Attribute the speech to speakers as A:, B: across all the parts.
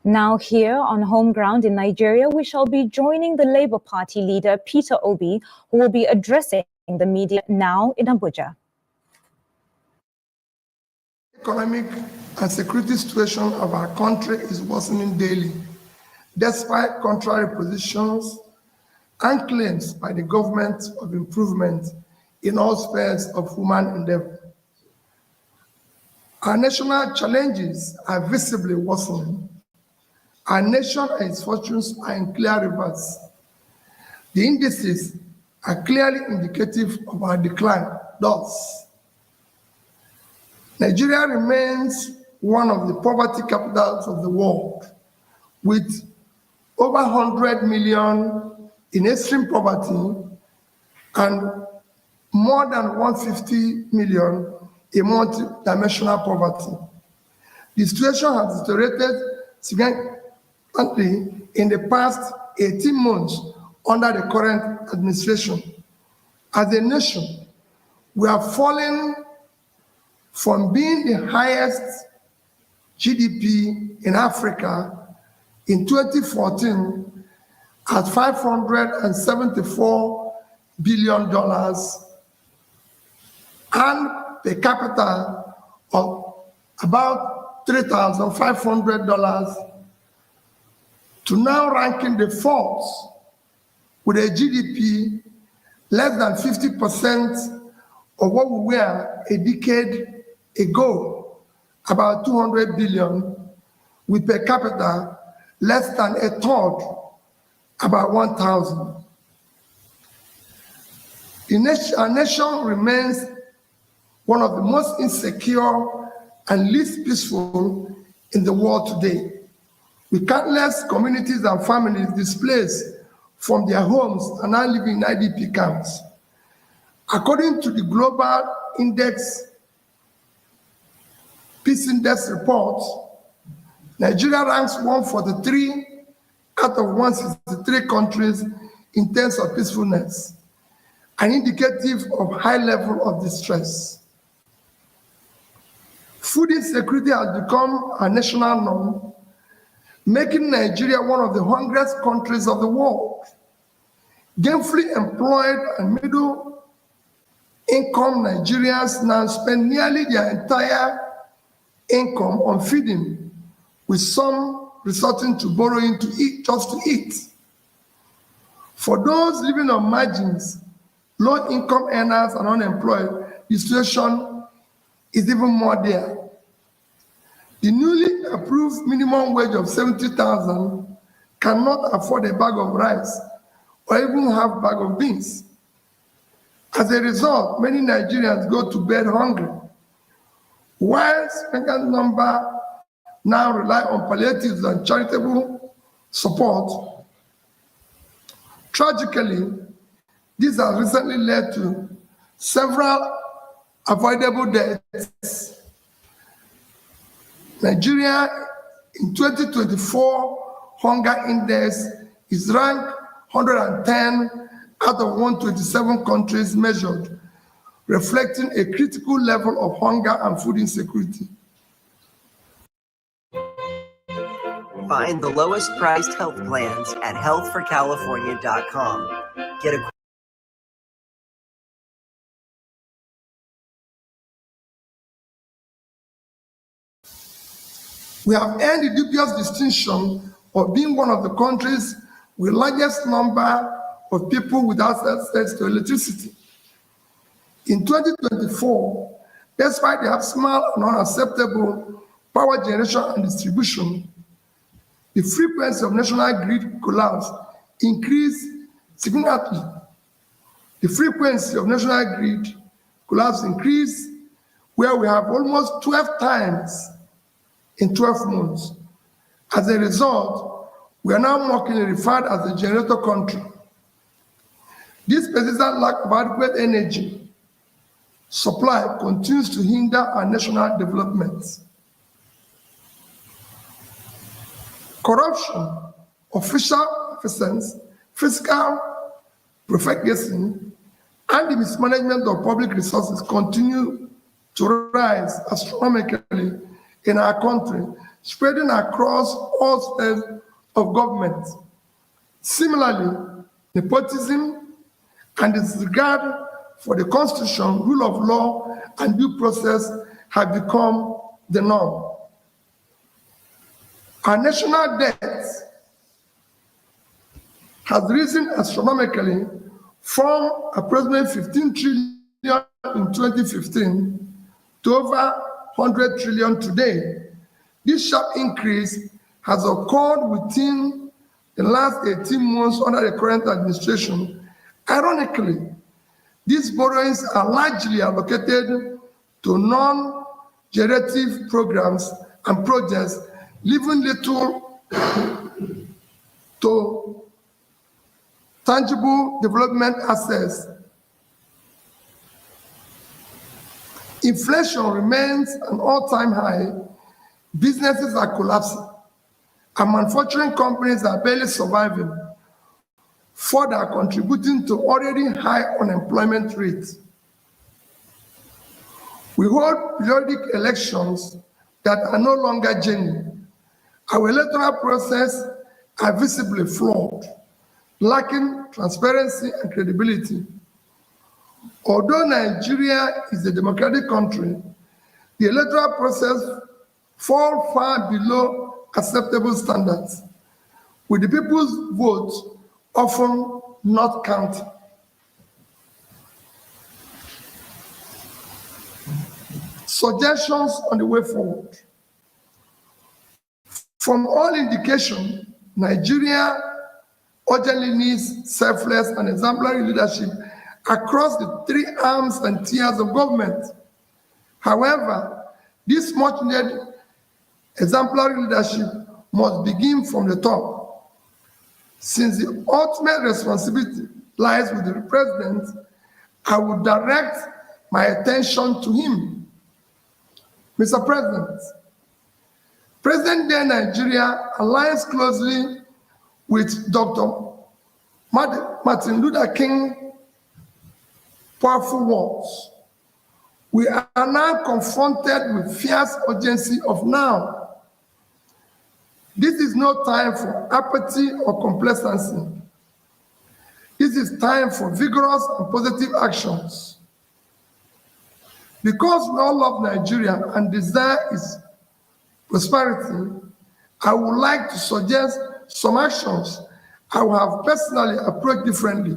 A: Now here on home ground in Nigeria, we shall be joining the Labour Party leader, Peter Obi, who will be addressing the media now in Abuja.
B: Economic and security situation of our country is worsening daily, despite contrary positions and claims by the government of improvement in all spheres of human endeavor. Our national challenges are visibly worsening. Our nation and its fortunes are in clear reverse. The indices are clearly indicative of our decline. Thus, Nigeria remains one of the poverty capitals of the world, with over 100 million in extreme poverty and more than 150 million in multi-dimensional poverty. The situation has deteriorated significantly in the past 18 months under the current administration. As a nation, we are falling from being the highest GDP in Africa in 2014 at $574 billion and per capita of about $3,500 to now ranking the fourth with a GDP less than 50% of what we were a decade ago, about 200 billion, with per capita less than a third, about 1,000. Our nation remains one of the most insecure and least peaceful in the world today, with countless communities and families displaced from their homes and now living in IDP camps. According to the Global Peace Index report, Nigeria ranks 143 out of 163 countries in terms of peacefulness, an indicative of high level of distress. Food insecurity has become a national norm, making Nigeria one of the hungriest countries of the world. Gainfully employed and middle-income Nigerians now spend nearly their entire income on feeding, with some resorting to borrowing to eat, just to eat. For those living on margins, low-income earners and unemployed, the situation is even more dire. The newly approved minimum wage of 70,000 cannot afford a bag of rice or even half a bag of beans. As a result, many Nigerians go to bed hungry, while a significant number now rely on palliatives and charitable support. Tragically, this has recently led to several avoidable deaths. Nigeria in 2024 hunger index is ranked 110 out of 127 countries measured, reflecting a critical level of hunger and food insecurity.
C: Find the lowest priced health plans at healthforcalifornia.com. Get a
B: We have earned the dubious distinction of being one of the countries with the largest number of people without access to electricity. In 2024, despite the abysmal and unacceptable power generation and distribution, the frequency of national grid collapse increased significantly. The frequency of national grid collapse increased, where we have almost 12 times in 12 months. As a result, we are now mockingly referred as a generator country. This persistent lack of adequate energy supply continues to hinder our national development. Corruption, official efficiency, fiscal profligacy, and the mismanagement of public resources continue to rise astronomically in our country, spreading across all spheres of government. Similarly, nepotism and disregard for the Constitution, rule of law, and due process have become the norm. Our national debt has risen astronomically from approximately 15 trillion in 2015 to over 100 trillion today. This sharp increase has occurred within the last 18 months under the current administration. Ironically, these borrowings are largely allocated to non-generative programs and projects, leaving little to tangible development assets. Inflation remains an all-time high, businesses are collapsing, and manufacturing companies are barely surviving, further contributing to already high unemployment rates. We hold periodic elections that are no longer genuine. Our electoral process are visibly flawed, lacking transparency and credibility. Although Nigeria is a democratic country, the electoral process falls far below acceptable standards, with the people's vote often not counted. Suggestions on the way forward. From all indication, Nigeria urgently needs selfless and exemplary leadership across the three arms and tiers of government. However, this much needed exemplary leadership must begin from the top. Since the ultimate responsibility lies with the president, I will direct my attention to him. Mr. President, President-day Nigeria aligns closely with Dr. Martin Luther King powerful words. We are now confronted with fierce urgency of now. This is no time for apathy or complacency. This is time for vigorous and positive actions. Because we all love Nigeria and desire its prosperity, I would like to suggest some actions I will have personally approached differently.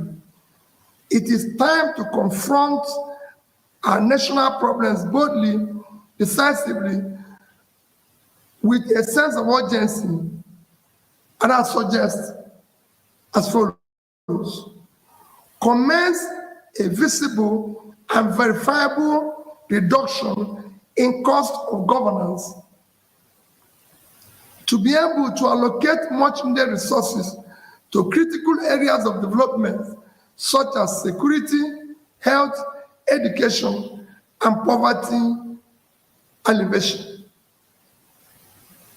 B: It is time to confront our national problems boldly, decisively, with a sense of urgency, and I suggest as follows. Commence a visible and verifiable reduction in cost of governance to be able to allocate much needed resources to critical areas of development such as security, health, education, and poverty alleviation.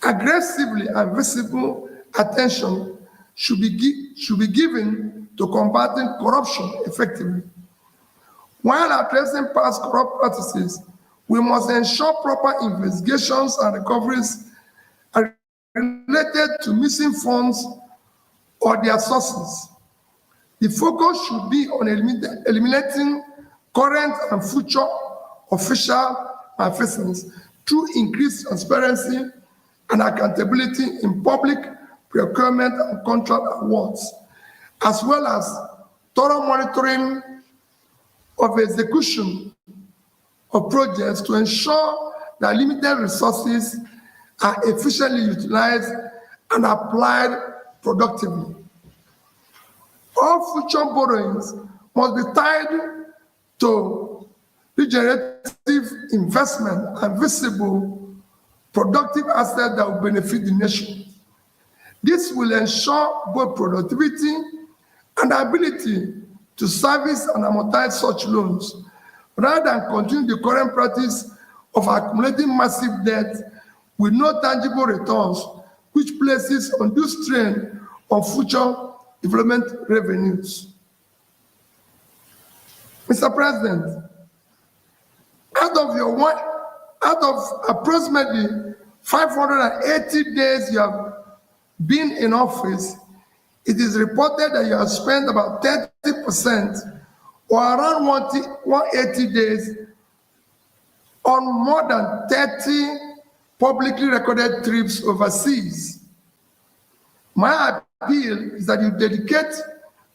B: Aggressively and visible attention should be given to combating corruption effectively. While addressing past corrupt practices, we must ensure proper investigations and recoveries are related to missing funds or their sources. The focus should be on eliminating current and future official malfeasance through increased transparency and accountability in public procurement and contract awards, as well as thorough monitoring of execution of projects to ensure that limited resources are efficiently utilized and applied productively. All future borrowings must be tied to regenerative investment and visible productive assets that will benefit the nation. This will ensure both productivity and ability to service and amortize such loans, rather than continue the current practice of accumulating massive debt with no tangible returns, which places undue strain on future development revenues. Mr. President, out of approximately 580 days you have been in office, it is reported that you have spent about 30% or around 180 days on more than 30 publicly recorded trips overseas. My appeal is that you dedicate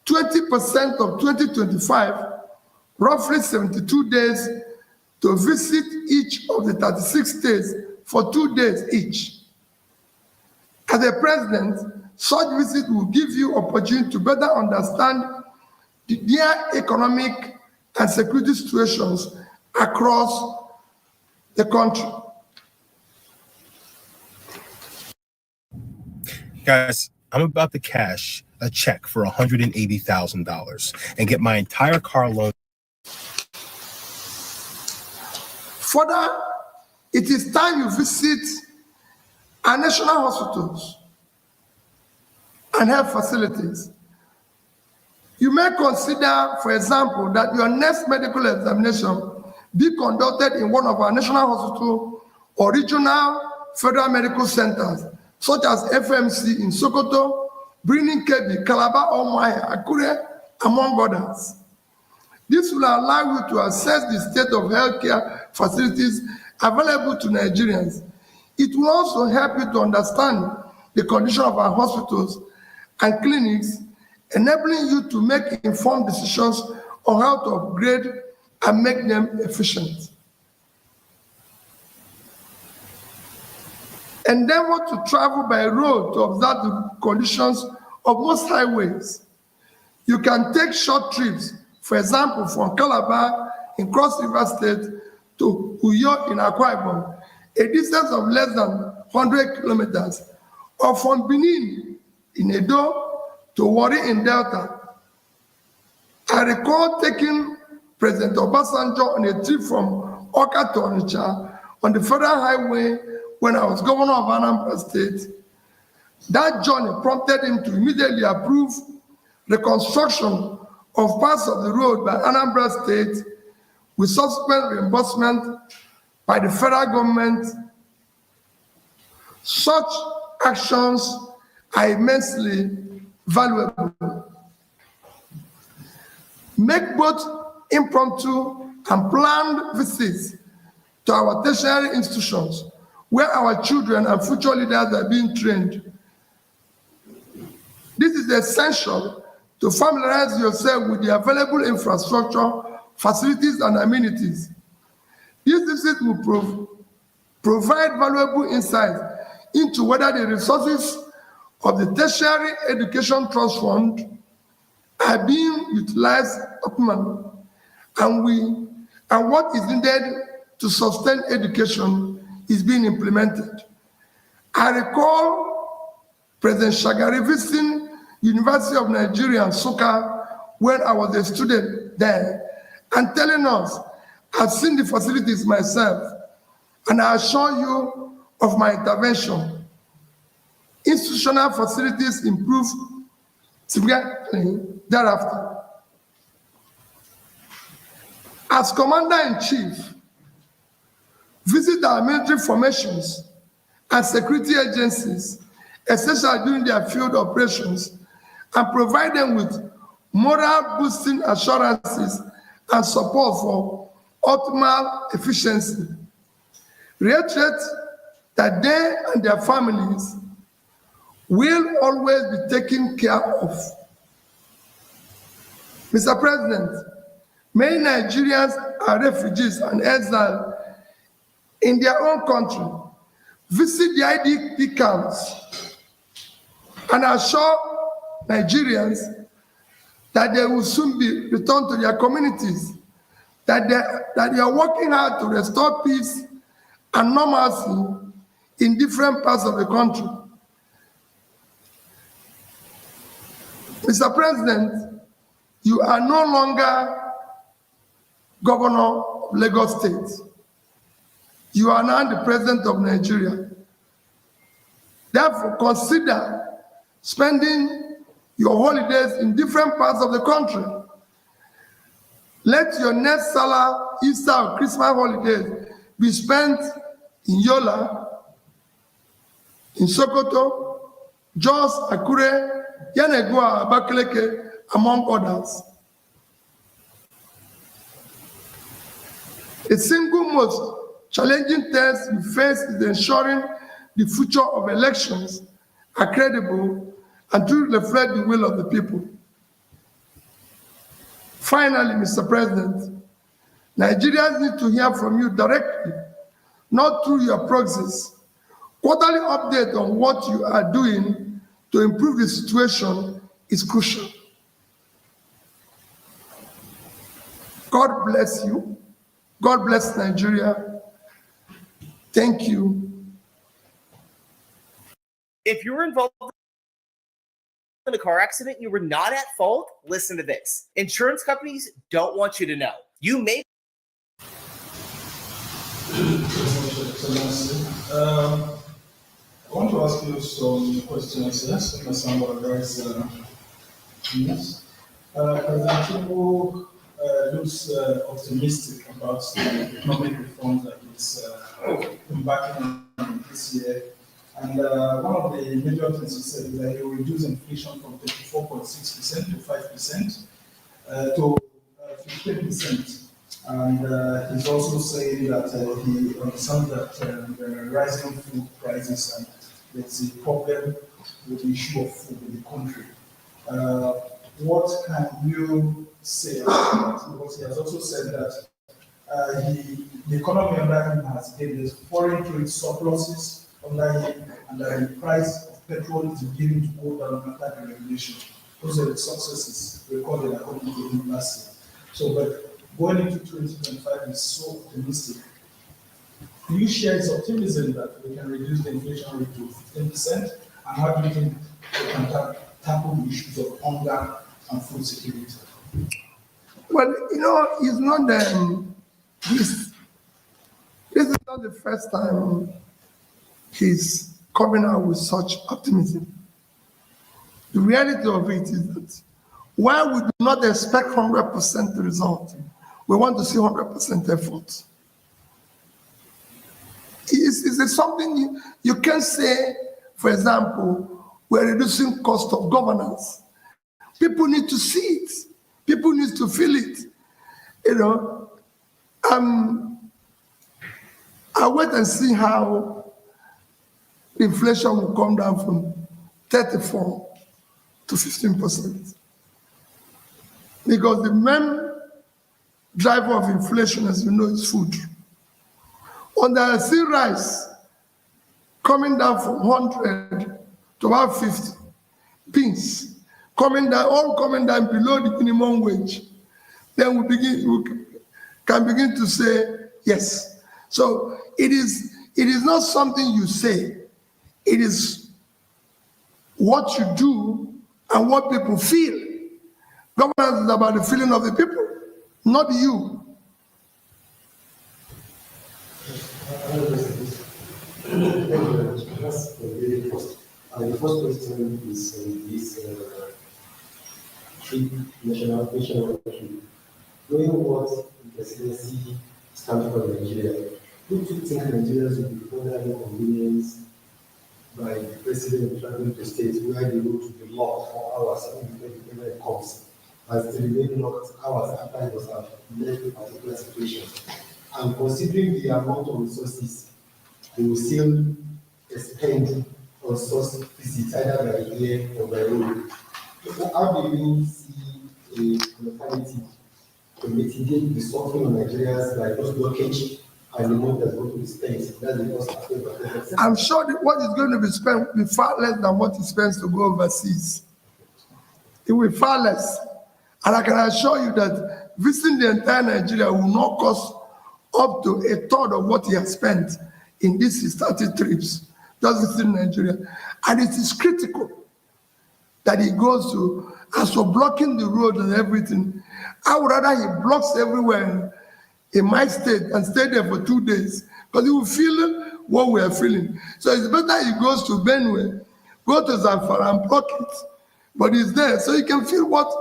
B: 20% of 2025, roughly 72 days, to visit each of the 36 states for 2 days each. As a president, such visit will give you opportunity to better understand their economic and security situations across the country.
D: Guys, I'm about to cash a check for $180,000 and get my entire car loan.
B: Further, it is time you visit our national hospitals and health facilities. You may consider, for example, that your next medical examination be conducted in one of our national hospitals or regional federal medical centers, such as FMC in Sokoto, Birnin Kebbi, Calabar, Omaya, Akure, among others. This will allow you to assess the state of healthcare facilities available to Nigerians. It will also help you to understand the condition of our hospitals and clinics, enabling you to make informed decisions on how to upgrade and make them efficient. Endeavor to travel by road to observe the conditions of most highways. You can take short trips, for example, from Calabar in Cross River State to Uyo in Akwa Ibom, a distance of less than 100 kilometers, or from Benin in Edo to Warri in Delta. I recall taking President Obasanjo on a trip from Awka to Onitsha on the federal highway when I was governor of Anambra State. That journey prompted him to immediately approve reconstruction of parts of the road by Anambra State with subsequent reimbursement by the federal government. Such actions are immensely valuable. Make both impromptu and planned visits to our tertiary institutions where our children and future leaders are being trained. This is essential to familiarize yourself with the available infrastructure, facilities, and amenities. These visits will provide valuable insights into whether the resources of the Tertiary Education Trust Fund are being utilized optimally, and what is needed to sustain education is being implemented. I recall President Shagari visiting University of Nigeria, Nsukka, when I was a student there, and telling us, I've seen the facilities myself, and I assure you of my intervention. Institutional facilities improved significantly thereafter. As Commander-in-Chief, visit our military formations and security agencies, especially during their field operations, and provide them with moral-boosting assurances and support for optimal efficiency. Reiterate that they and their families will always be taken care of. Mr. President, many Nigerians are refugees and exiles in their own country. Visit the IDP camps and assure Nigerians that they will soon be returned to their communities, that they are working hard to restore peace and normalcy in different parts of the country. Mr. President, you are no longer governor of Lagos State. You are now the president of Nigeria. Therefore, consider spending your holidays in different parts of the country. Let your next Salah, Easter, or Christmas holidays be spent in Yola, in Sokoto, Jos, Akure, Yanegua, Abakaleke, among others. The single most challenging test we face is ensuring the future of elections are credible and truly reflect the will of the people. Finally, Mr. President, Nigerians need to hear from you directly, not through your proxies. Quarterly update on what you are doing to improve the situation is crucial. God bless you. God bless Nigeria. Thank you.
E: If you were involved in a car accident, you were not at fault, listen to this. Insurance companies don't want you to know. You may
F: I want to ask you some questions. Let's understand what guys news. President Tinubu looks optimistic about the economic reforms that he's embarking on this year. And one of the major things he said is that he will reduce inflation from 34.6% to 5% to 15%. And he's also saying that he understands that the rising food prices and there's a problem with the issue of food in the country. What can you say about that? Because he has also said that the economy under him has gained this foreign trade surpluses under him, and the price of petrol is beginning to go down after the regulation. Those are the successes recorded according to him last year. So, but going into 2025 is so optimistic. Do you share his optimism that we can reduce the inflation rate to 15%? And how do you think we can tackle the issues of hunger and food security?
B: Well, you know, it's not this is not the first time he's coming out with such optimism. The reality of it is that while we do not expect 100% result, we want to see 100% effort. Is it something you can say, for example, we're reducing cost of governance? People need to see it. People need to feel it. You know, I'll wait and see how inflation will come down from 34 to 15%. Because the main driver of inflation, as you know, is food. On the sea rice, coming down from 100 to about 50, beans, coming down, all coming down below the minimum wage, then we can begin to say yes. So it is not something you say, it is what you do and what people feel. Governance is about the feeling of the people, not you.
G: The first question is this trip, national trip. Knowing what the presidency stands for Nigeria, do you think Nigerians will be under inconvenienced by the president traveling to states where the road will be locked for hours before the president comes, as the remaining locked hours after it was left a particular situation? And considering the amount of resources they will still expend on such visits, either by air or by road, how do you see a alternative to mitigate the suffering of Nigerians by those blockage and the money that's going to be spent? That's the first aspect of it.
B: I'm sure that what is going to be spent will be far less than what he spends to go overseas. It will be far less. And I can assure you that visiting the entire Nigeria will not cost up to a third of what he has spent in these 30 trips, just visiting Nigeria. And it is critical that he goes to, as for blocking the road and everything, I would rather he blocks everywhere in my state and stay there for 2 days, because he will feel what we are feeling. So it's better he goes to Benue, go to Zamfara and block it, but he's there, so he can feel what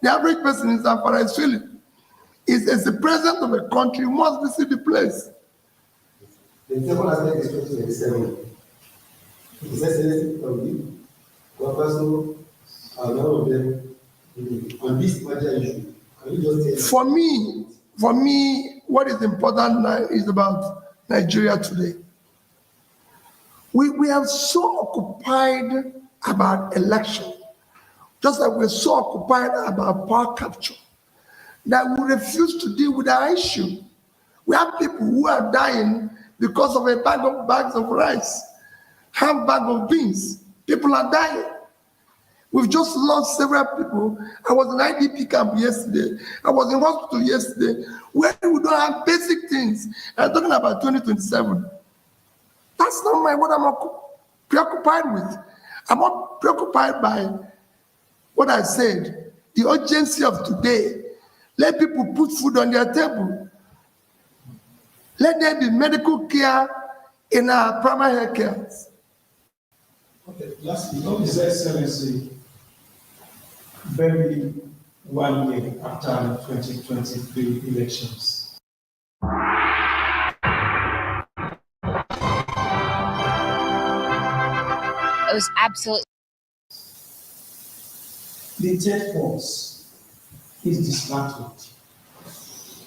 B: the average person in Zamfara is feeling. As the president of a country, you must visit the place.
G: The second aspect is 2027. His Excellency Tinubu, Kwapaso, and all of them on this major issue. Can you just tell
B: For me, what is important now is about Nigeria today. We are so occupied about election, just like we're so occupied about power capture, that we refuse to deal with our issue. We have people who are dying because of a bags of rice, half bag of beans. People are dying. We've just lost several people. I was in IDP camp yesterday. I was in hospital yesterday, where we don't have basic things. I'm talking about 2027. That's not what I'm preoccupied with. I'm not preoccupied by what I said, the urgency of today. Let people put food on their table. Let there be medical care in our primary health care.
F: Okay, lastly, what is Excellency very 1 year after the 2023 elections?
H: It was absolutely.
F: The third force is dismantled,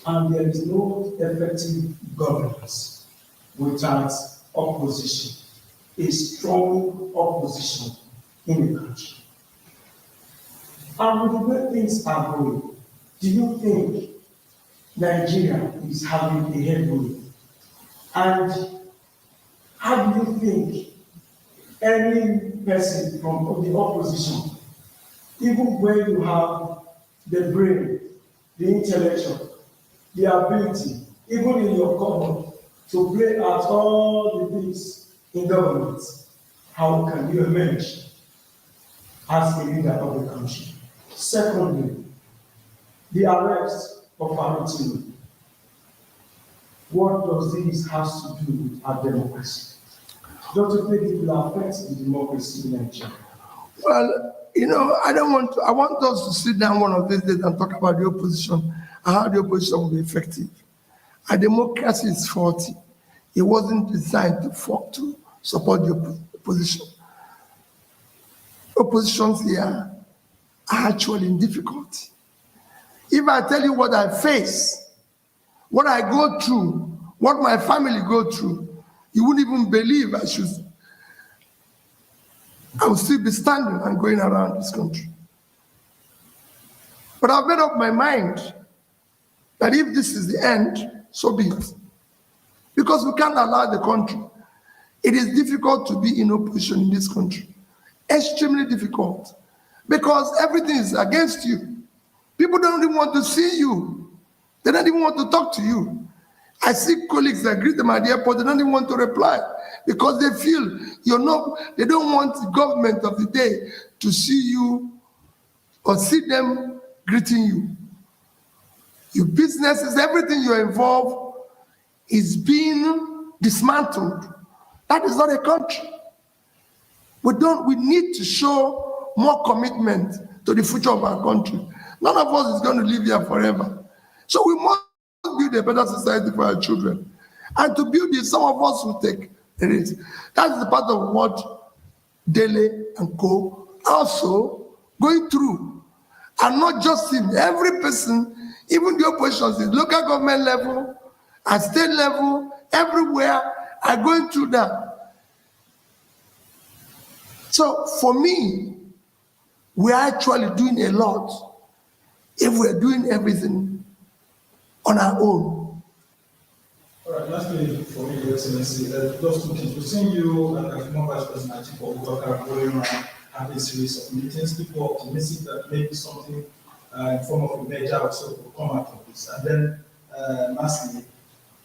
F: and there is no effective governance without opposition, a strong opposition in the country. And with the way things are going, do you think Nigeria is having a headway? And how do you think any person from the opposition, even when you have the brain, the intellectual, the ability, even in your common, to play out all the things in government, how can you emerge as a leader of the country? Secondly, the arrest of Tinubu. What does this have to do with our democracy? Don't you think it will affect the democracy in Nigeria?
B: Well, I want us to sit down one of these days and talk about the opposition and how the opposition will be effective. Our democracy is faulty. It wasn't designed to support the opposition. Oppositions here are actually in difficulty. If I tell you what I face, what I go through, what my family go through, you wouldn't even believe I will still be standing and going around this country. But I've made up my mind that if this is the end, so be it. Because we can't allow the country. It is difficult to be in opposition in this country. Extremely difficult. Because everything is against you. People don't even want to see you. They don't even want to talk to you. I see colleagues that greet them at the airport, they don't even want to reply because they feel they don't want the government of the day to see you or see them greeting you. Your businesses, everything you're involved is being dismantled. That is not a country. We need to show more commitment to the future of our country. None of us is going to live here forever. So we must build a better society for our children. And to build it, some of us will take the risk. That's the part of what Dele and Co. also going through. And not just him, every person, even the oppositions, the local government level, at state level, everywhere, are going through that. So for me, we are actually doing a lot if we're doing everything on our own.
F: All right, lastly, for me, Your Excellency, those two things. We've seen you and the former Vice President Atiku Abubakar going around having a series of meetings. People are optimistic that maybe something in form of a measure also will come out of this. And then, lastly,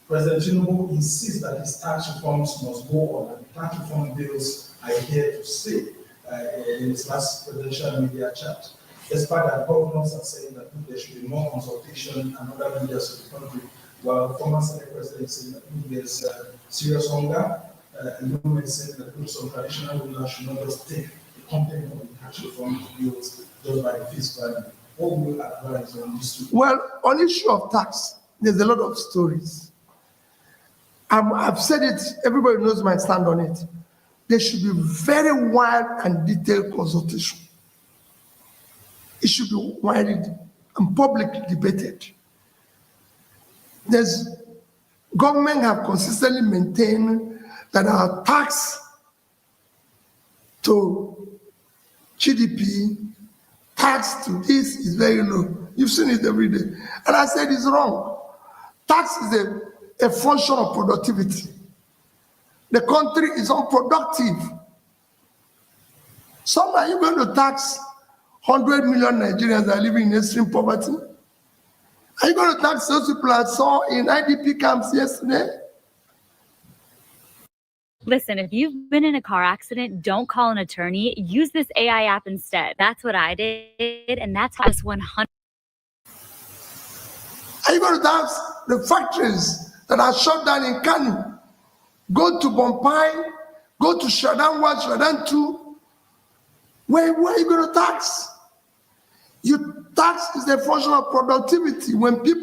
F: President Tinubu insists that his tax reforms must go on, and the tax reform bills are here to stay in his last presidential media chat. Despite that, governors are saying that there should be more consultation and other leaders of the country, while former Senate President is saying that there's serious hunger, and government saying that some traditional rulers should not just take the content of the tax reform bills just by the face value. What will you advise on this two?
B: Well, on issue of tax, there's a lot of stories. I've said it, everybody knows my stand on it. there should be very wide and detailed consultation. It should be widely and publicly debated. Government have consistently maintained that our tax to GDP, tax to this is very low. You've seen it every day. And I said it's wrong. Tax is a function of productivity. The country is unproductive. So are you going to tax 100 million Nigerians that are living in extreme poverty? Are you going to tax those people I saw in IDP camps yesterday?
I: Listen, if you've been in a car accident, don't call an attorney. Use this AI app instead. That's what I did, and that's how it's 100.
B: Are you going to tax the factories that are shut down in Kano? Go to Bompai, go to Shadan 1, Shadan 2. Where are you going to tax? Tax is a function of productivity. When the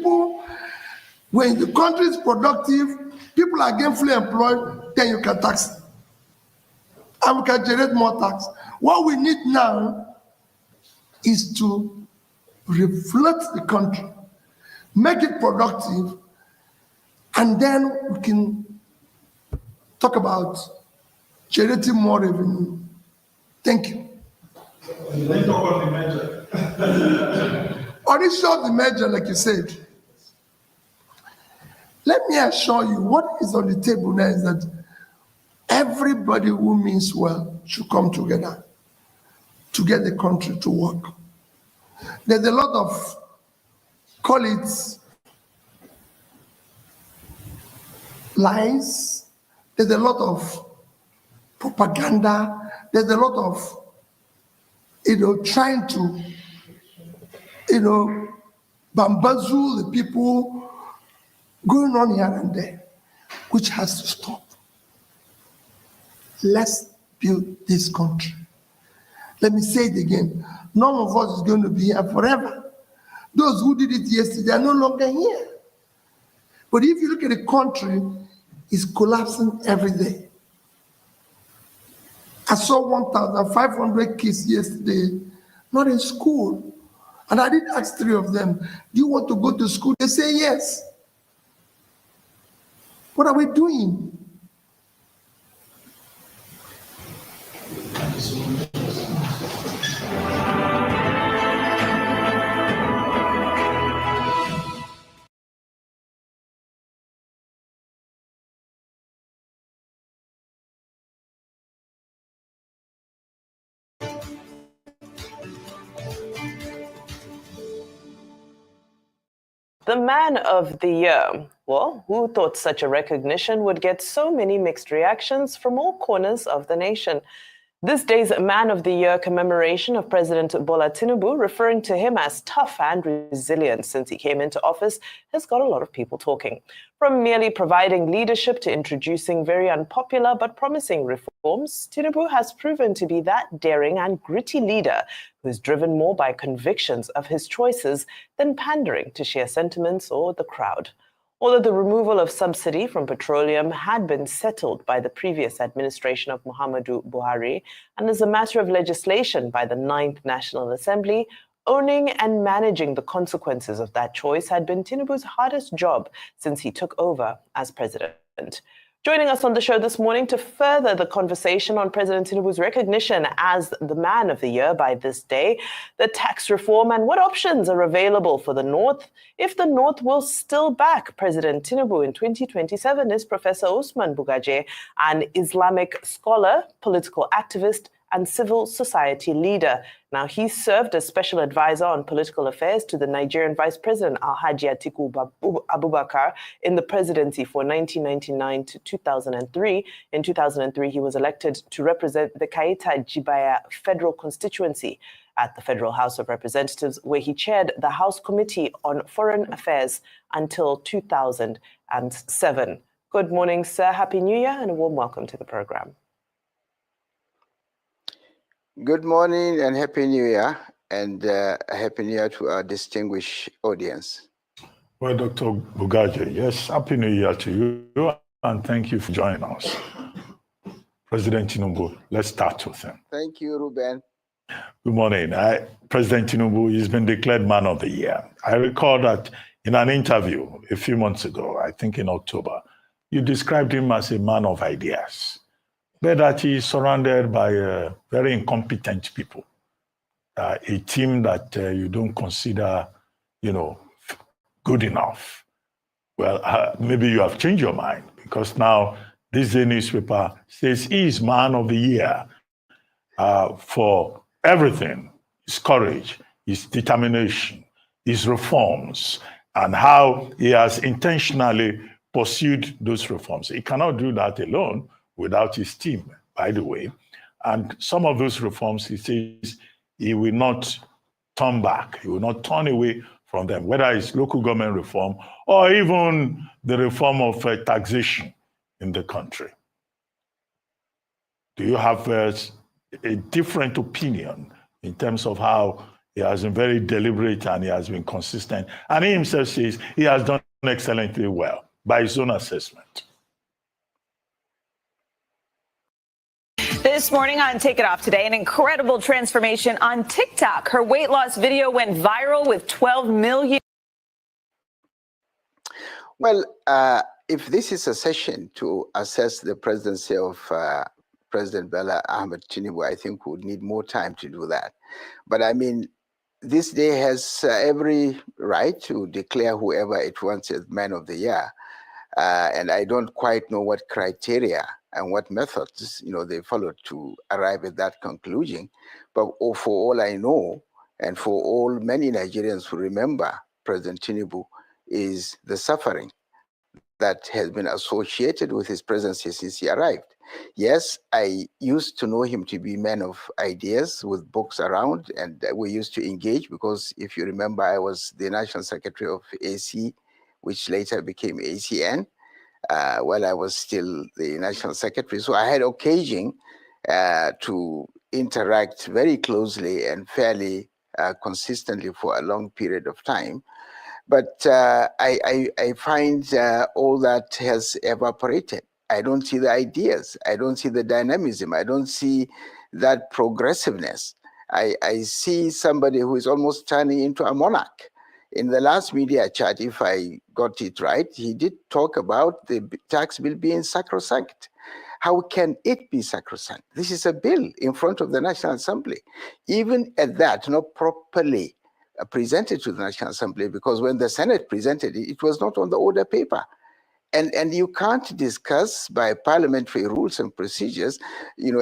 B: country is productive, people are gainfully employed, then you can tax them. And we can generate more tax. What we need now is to reflect the country, make it productive, and then we can talk about generating more revenue. Thank you.
F: Let's talk about the measure.
B: On the issue of the measure, like you said, let me assure you what is on the table now is that everybody who means well should come together to get the country to work. There's a lot of, call it lies, there's a lot of propaganda, there's a lot of, trying to, bamboozle the people going on here and there, which has to stop. Let's build this country. Let me say it again. None of us is going to be here forever. Those who did it yesterday are no longer here. But if you look at the country, it's collapsing every day. I saw 1,500 kids yesterday, not in school. And I did ask 3 of them, do you want to go to school? They say yes. What are we doing?
F: Thank you so much.
J: The Man of the Year. Well, who thought such a recognition would get so many mixed reactions from all corners of the nation? This day's Man of the Year commemoration of President Bola Tinubu, referring to him as tough and resilient since he came into office, has got a lot of people talking. From merely providing leadership to introducing very unpopular but promising reforms, Tinubu has proven to be that daring and gritty leader who is driven more by convictions of his choices than pandering to sheer sentiments or the crowd. Although the removal of subsidy from petroleum had been settled by the previous administration of Muhammadu Buhari and is a matter of legislation by the 9th National Assembly, owning and managing the consequences of that choice had been Tinubu's hardest job since he took over as president. Joining us on the show this morning to further the conversation on President Tinubu's recognition as the Man of the Year by this day, the tax reform, and what options are available for the North if the North will still back President Tinubu in 2027 is Professor Usman Bugaj, an Islamic scholar, political activist, and civil society leader. Now, he served as special advisor on political affairs to the Nigerian Vice President Alhaji Atiku Abubakar in the presidency for 1999 to 2003. In 2003, he was elected to represent the Kaita Jibaya Federal Constituency at the Federal House of Representatives, where he chaired the House Committee on Foreign Affairs until 2007. Good morning, sir. Happy New Year and a warm welcome to the program.
K: Good morning and Happy New Year, and Happy New Year to our distinguished audience.
L: Well, Dr. Bugaj, yes, Happy New Year to you, and thank you for joining us. President Tinubu. Let's start with him.
K: Thank you, Ruben.
L: Good morning. President Tinubu has been declared Man of the Year. I recall that in an interview a few months ago, I think in October, you described him as a man of ideas, but that he is surrounded by very incompetent people, a team that you don't consider, good enough. Well, maybe you have changed your mind, because now this day newspaper says he is Man of the Year for everything: his courage, his determination, his reforms, and how he has intentionally pursued those reforms. He cannot do that alone without his team, by the way. And some of those reforms, he says he will not turn back. He will not turn away from them, whether it's local government reform or even the reform of taxation in the country. Do you have a different opinion in terms of how he has been very deliberate and he has been consistent? And he himself says he has done excellently well by his own assessment.
M: This morning on Take It Off Today, an incredible transformation on TikTok. Her weight loss video went viral with 12 million.
K: Well, if this is a session to assess the presidency of President Bola Ahmed Tinubu, I think we would need more time to do that. But I mean, this day has every right to declare whoever it wants as Man of the Year. And I don't quite know what criteria and what methods, they followed to arrive at that conclusion. But for all I know, and for all many Nigerians who remember President Tinubu, is the suffering that has been associated with his presidency since he arrived. Yes, I used to know him to be a man of ideas with books around, and we used to engage because, if you remember, I was the National Secretary of AC, which later became ACN, while I was still the National Secretary. So I had occasion to interact very closely and fairly consistently for a long period of time. But I find all that has evaporated. I don't see the ideas. I don't see the dynamism. I don't see that progressiveness. I see somebody who is almost turning into a monarch. In the last media chat, if I got it right, he did talk about the tax bill being sacrosanct. How can it be sacrosanct? This is a bill in front of the National Assembly. Even at that, not properly presented to the National Assembly, because when the Senate presented it, it was not on the order paper. And you can't discuss by parliamentary rules and procedures,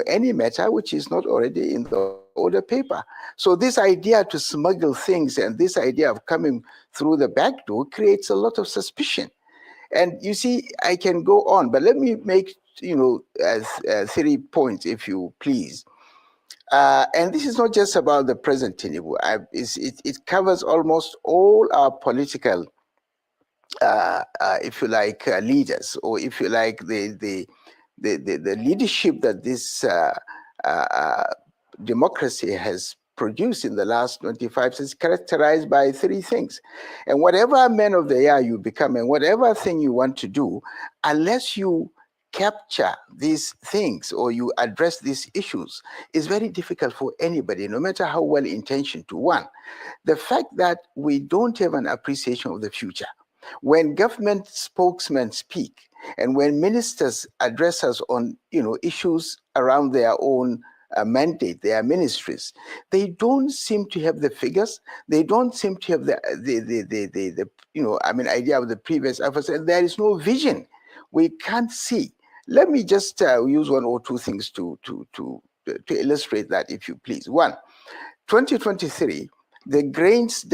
K: any matter which is not already in the order paper. So this idea to smuggle things and this idea of coming through the back door creates a lot of suspicion. And you see, I can go on, but let me make 3 points, if you please. And this is not just about the present Tinubu. It covers almost all our political, if you like, leaders, or if you like, the leadership that this democracy has produced in the last 25 years is characterized by 3 things. And whatever Man of the Year you become, and whatever thing you want to do, unless you capture these things or you address these issues, is very difficult for anybody, no matter how well intentioned. To one, the fact that we don't have an appreciation of the future. When government spokesmen speak and when ministers address us on issues around their own mandate, their ministries, they don't seem to have the figures. They don't seem to have the idea of the previous efforts, and there is no vision. We can't see. Let me just use 1 or 2 things to illustrate that, if you please. 1, 2023, the grains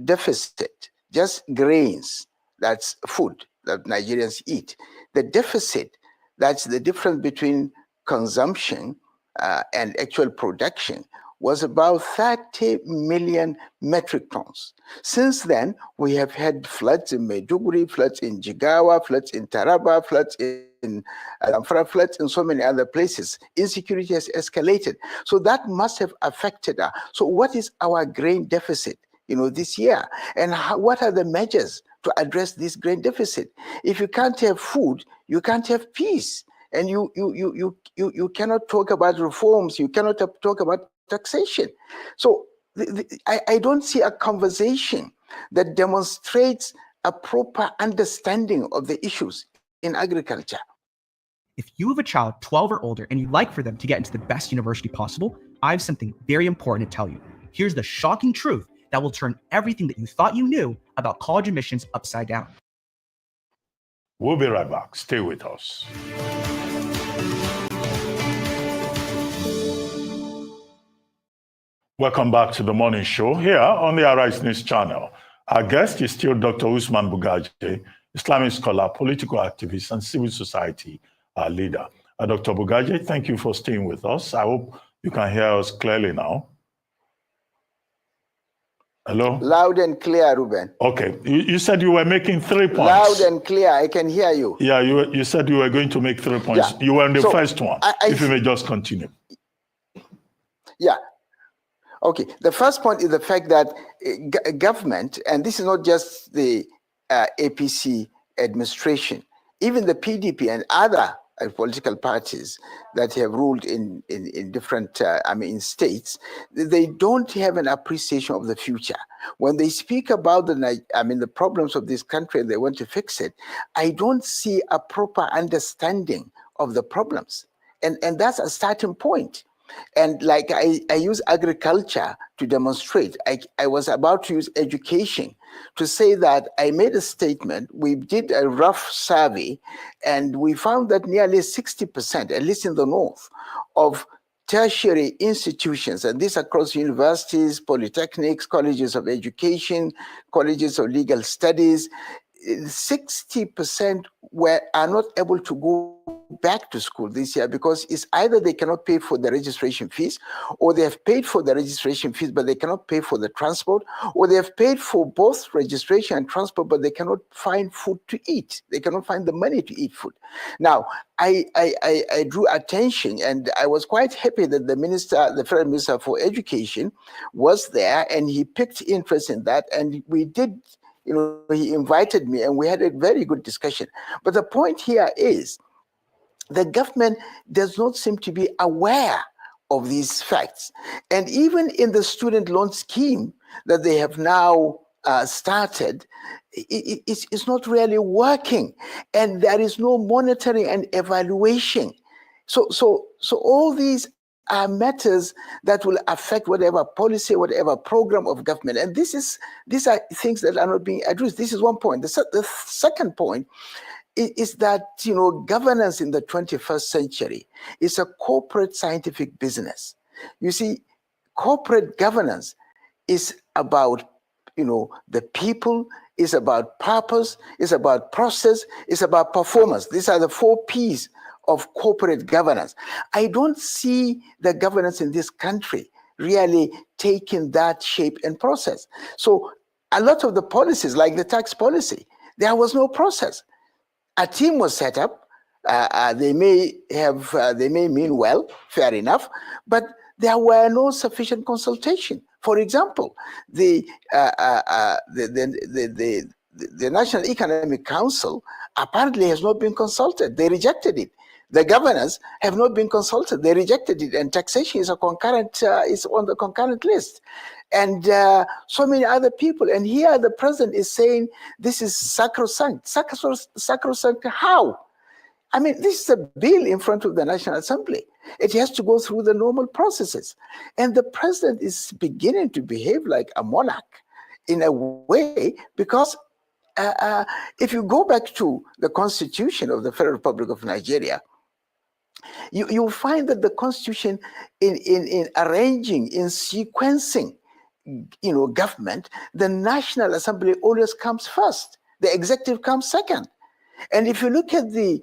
K: deficit, just grains, that's food that Nigerians eat. The deficit, that's the difference between consumption and actual production, was about 30 million metric tons. Since then, we have had floods in Maiduguri, floods in Jigawa, floods in Taraba, floods in Zamfara, floods in so many other places. Insecurity has escalated. So that must have affected us. So what is our grain deficit, this year? And what are the measures to address this grain deficit? If you can't have food, you can't have peace. And you cannot talk about reforms. You cannot talk about taxation. So I don't see a conversation that demonstrates a proper understanding of the issues in agriculture.
N: If you have a child 12 or older and you'd like for them to get into the best university possible, I have something very important to tell you. Here's the shocking truth that will turn everything that you thought you knew about college admissions upside down.
L: We'll be right back. Stay with us. Welcome back to the morning show here on the Arise News channel. Our guest is still Dr. Usman Bugaj, Islamic scholar, political activist, and civil society leader. Dr. Bugaj, thank you for staying with us. I hope you can hear us clearly now. Hello?
K: Loud and clear, Ruben.
L: Okay. You said you were making 3 points.
K: Loud and clear. I can hear you.
L: Yeah, you said you were going to make 3 points. Yeah. You were on the first one. If you may just continue.
K: Yeah. Okay. The first point is the fact that government, and this is not just the APC administration, even the PDP and other political parties that have ruled in different, in states, they don't have an appreciation of the future. When they speak about the problems of this country and they want to fix it, I don't see a proper understanding of the problems. And that's a starting point. And like I use agriculture to demonstrate. I was about to use education to say that I made a statement. We did a rough survey and we found that nearly 60%, at least in the north, of tertiary institutions, and this across universities, polytechnics, colleges of education, colleges of legal studies, 60% are not able to go back to school this year because it's either they cannot pay for the registration fees, or they have paid for the registration fees but they cannot pay for the transport, or they have paid for both registration and transport but they cannot find food to eat. They cannot find the money to eat food. Now, I drew attention, and I was quite happy that the Federal Minister for Education was there and he picked interest in that, and we did. He invited me and we had a very good discussion. But the point here is the government does not seem to be aware of these facts. And even in the student loan scheme that they have now started, it's not really working. And there is no monitoring and evaluation. So all these are matters that will affect whatever policy, whatever program of government. And these are things that are not being addressed. This is one point. The second point is that, governance in the 21st century is a corporate scientific business. You see, corporate governance is about, the people, is about purpose, is about process, is about performance. These are the 4 P's of corporate governance. I don't see the governance in this country really taking that shape and process. So a lot of the policies, like the tax policy, there was no process. A team was set up. They may mean well, fair enough, but there were no sufficient consultation. For example, the National Economic Council apparently has not been consulted. They rejected it. The governors have not been consulted. They rejected it, and taxation is is on the concurrent list, and so many other people. And here the president is saying this is sacrosanct. Sacrosanct how? I mean, this is a bill in front of the National Assembly. It has to go through the normal processes, and the president is beginning to behave like a monarch in a way because. If you go back to the Constitution of the Federal Republic of Nigeria, you'll find that the Constitution, in arranging, in sequencing, government, the National Assembly always comes first. The executive comes second. And if you look at the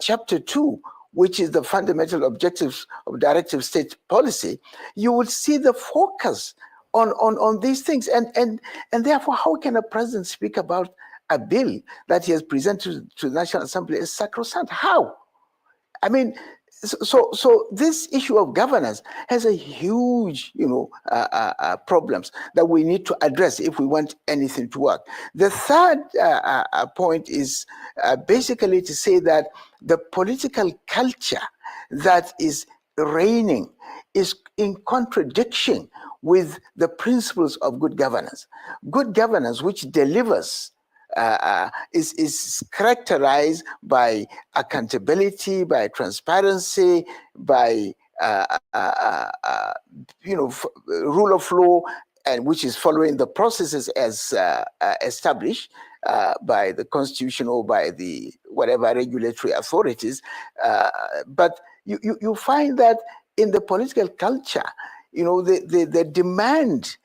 K: Chapter 2, which is the fundamental objectives of directive state policy, you will see the focus on these things. And therefore, how can a president speak about a bill that he has presented to the National Assembly as sacrosanct? How? I mean, so this issue of governance has a huge, problems that we need to address if we want anything to work. The third point is basically to say that the political culture that is reigning is in contradiction with the principles of good governance. Good governance, which delivers, is characterized by accountability, by transparency, by rule of law, and which is following the processes as established by the constitution or by the whatever regulatory authorities. But you find that in the political culture, the demand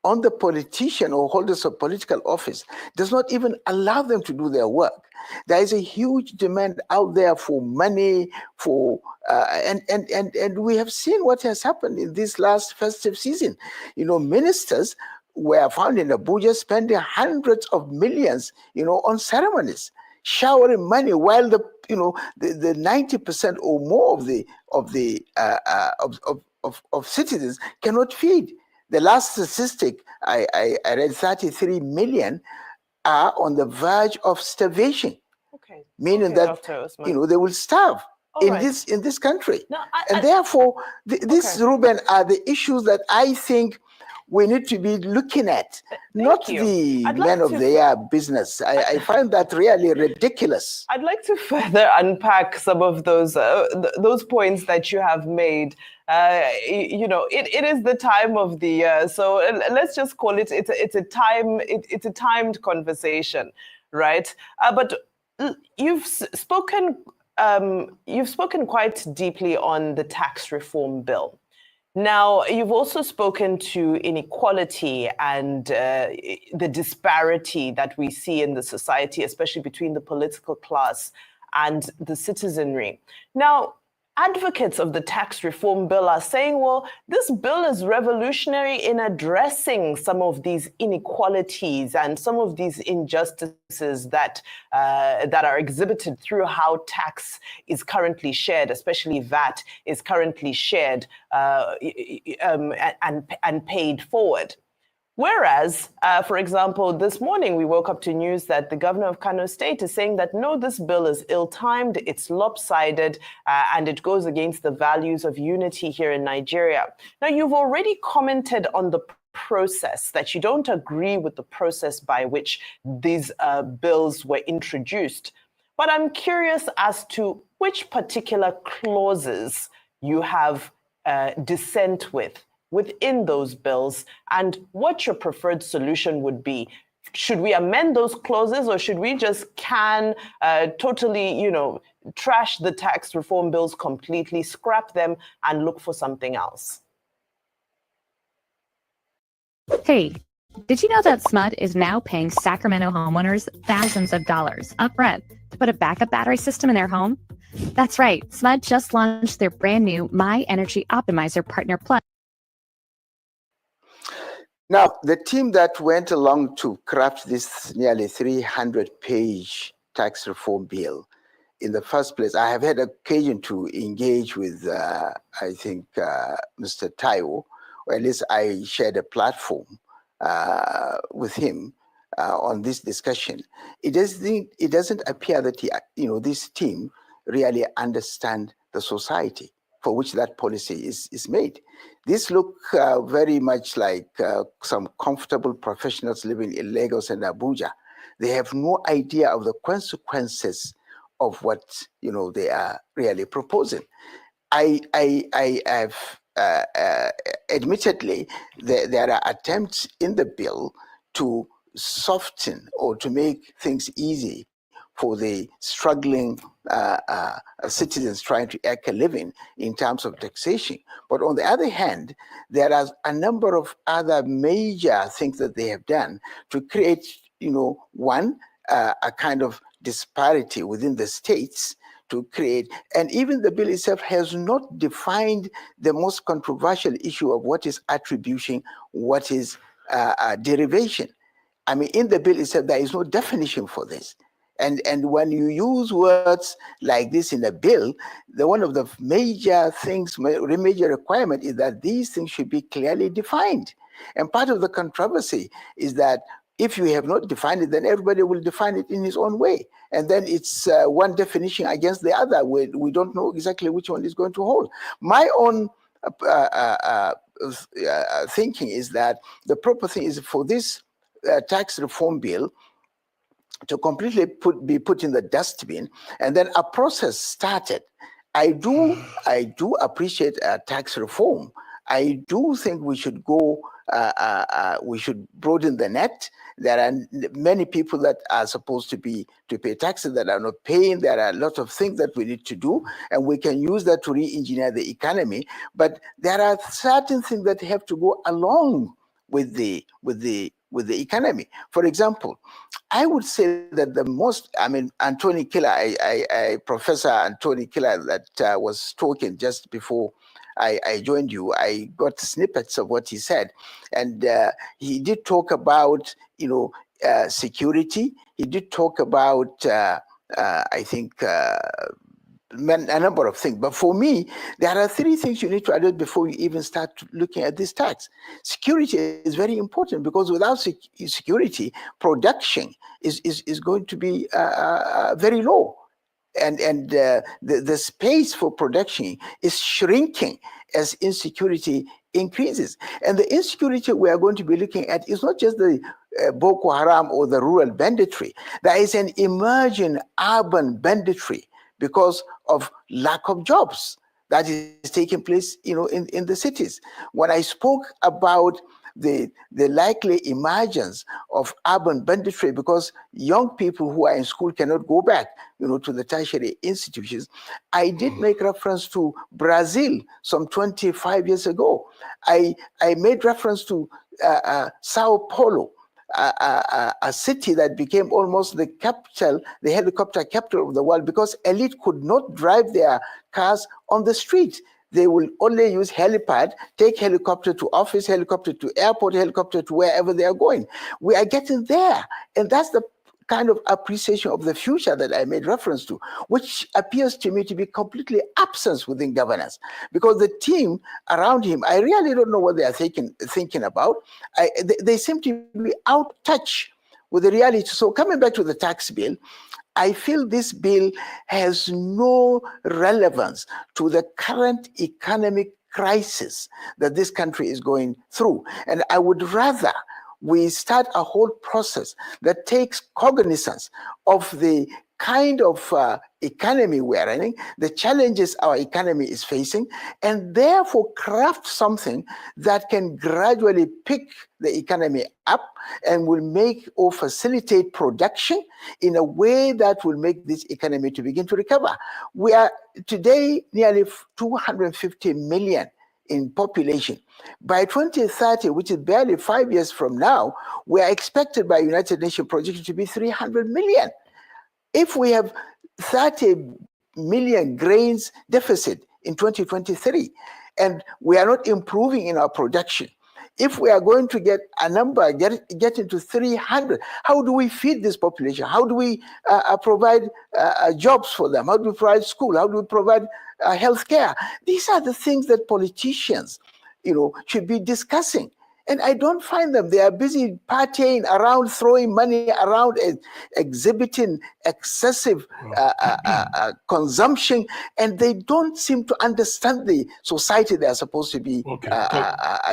K: on the politician or holders of political office does not even allow them to do their work. There is a huge demand out there for money, for and we have seen what has happened in this last festive season. Ministers were found in Abuja spending hundreds of millions, on ceremonies, showering money, while the 90% or more of citizens cannot feed. The last statistic I read, 33 million are on the verge of starvation.
J: Okay.
K: Meaning that they will starve in this country. No, therefore, these, Ruben, are the issues that I think we need to be looking at, not the men of the year business. I find that really ridiculous.
J: I'd like to further unpack some of those points that you have made. It is the time of the year, so let's just call it. It's a timed conversation, right? But you've spoken quite deeply on the tax reform bill. Now, you've also spoken to inequality and the disparity that we see in the society, especially between the political class and the citizenry. Now, advocates of the tax reform bill are saying, well, this bill is revolutionary in addressing some of these inequalities and some of these injustices that are exhibited through how tax is currently shared, especially VAT is currently shared and paid forward. Whereas, for example, this morning we woke up to news that the governor of Kano State is saying that no, this bill is ill-timed, it's lopsided, and it goes against the values of unity here in Nigeria. Now, you've already commented on the process, that you don't agree with the process by which these bills were introduced. But I'm curious as to which particular clauses you have dissent within those bills, and what your preferred solution would be. Should we amend those clauses, or should we just totally, trash the tax reform bills completely, scrap them, and look for something else?
O: Hey, did you know that SMUD is now paying Sacramento homeowners thousands of dollars upfront to put a backup battery system in their home? That's right, SMUD just launched their brand new My Energy Optimizer Partner Plus.
K: Now, the team that went along to craft this nearly 300-page tax reform bill, in the first place, I have had occasion to engage with, I think, Mr. Taiwo, or at least I shared a platform with him on this discussion. It doesn't appear that this team really understand the society for which that policy is made. This look very much like some comfortable professionals living in Lagos and Abuja. They have no idea of the consequences of what they are really proposing. I have admittedly there are attempts in the bill to soften or to make things easy for the struggling citizens trying to eke a living in terms of taxation. But on the other hand, there are a number of other major things that they have done to create, one, a kind of disparity within the states to create, and even the bill itself has not defined the most controversial issue of what is attribution, what is derivation. I mean, in the bill itself, there is no definition for this. And when you use words like this in a bill, one of the major things, major requirement is that these things should be clearly defined. And part of the controversy is that if you have not defined it, then everybody will define it in his own way. And then it's one definition against the other. We don't know exactly which one is going to hold. My own thinking is that the proper thing is for this tax reform bill to completely be put in the dustbin, and then a process started. I do appreciate tax reform. I do think we should go, we should broaden the net. There are many people that are supposed to pay taxes that are not paying. There are a lot of things that we need to do, and we can use that to re-engineer the economy. But there are certain things that have to go along with the economy. For example, I would say that the most, Anthony Killer, Professor Anthony Killer that was talking just before I joined you, I got snippets of what he said. And he did talk about, security. He did talk about, I think, a number of things. But for me, there are three things you need to address before you even start looking at this tax. Security is very important, because without security, production is going to be very low. And the space for production is shrinking as insecurity increases. And the insecurity we are going to be looking at is not just the Boko Haram or the rural banditry. There is an emerging urban banditry because of lack of jobs that is taking place, in the cities. When I spoke about the likely emergence of urban banditry because young people who are in school cannot go back, to the tertiary institutions, I did make reference to Brazil some 25 years ago. I made reference to Sao Paulo, a city that became almost the capital, the helicopter capital of the world, because elite could not drive their cars on the street. They will only use helipad, take helicopter to office, helicopter to airport, helicopter to wherever they are going. We are getting there. And that's the kind of appreciation of the future that I made reference to, which appears to me to be completely absent within governance. Because the team around him, I really don't know what they are thinking about. They seem to be out of touch with the reality. So coming back to the tax bill, I feel this bill has no relevance to the current economic crisis that this country is going through. And I would rather we start a whole process that takes cognizance of the kind of economy we are running, the challenges our economy is facing, and therefore craft something that can gradually pick the economy up and will make or facilitate production in a way that will make this economy to begin to recover. We are today nearly 250 million in population. By 2030, which is barely 5 years from now, we are expected by United Nations projection to be 300 million. If we have 30 million grains deficit in 2023, and we are not improving in our production, if we are going to get a number, get into 300, how do we feed this population? How do we provide jobs for them? How do we provide school? How do we provide health care? These are the things that politicians, should be discussing. And I don't find them. They are busy partying around, throwing money around, exhibiting excessive consumption, and they don't seem to understand the society they are supposed to be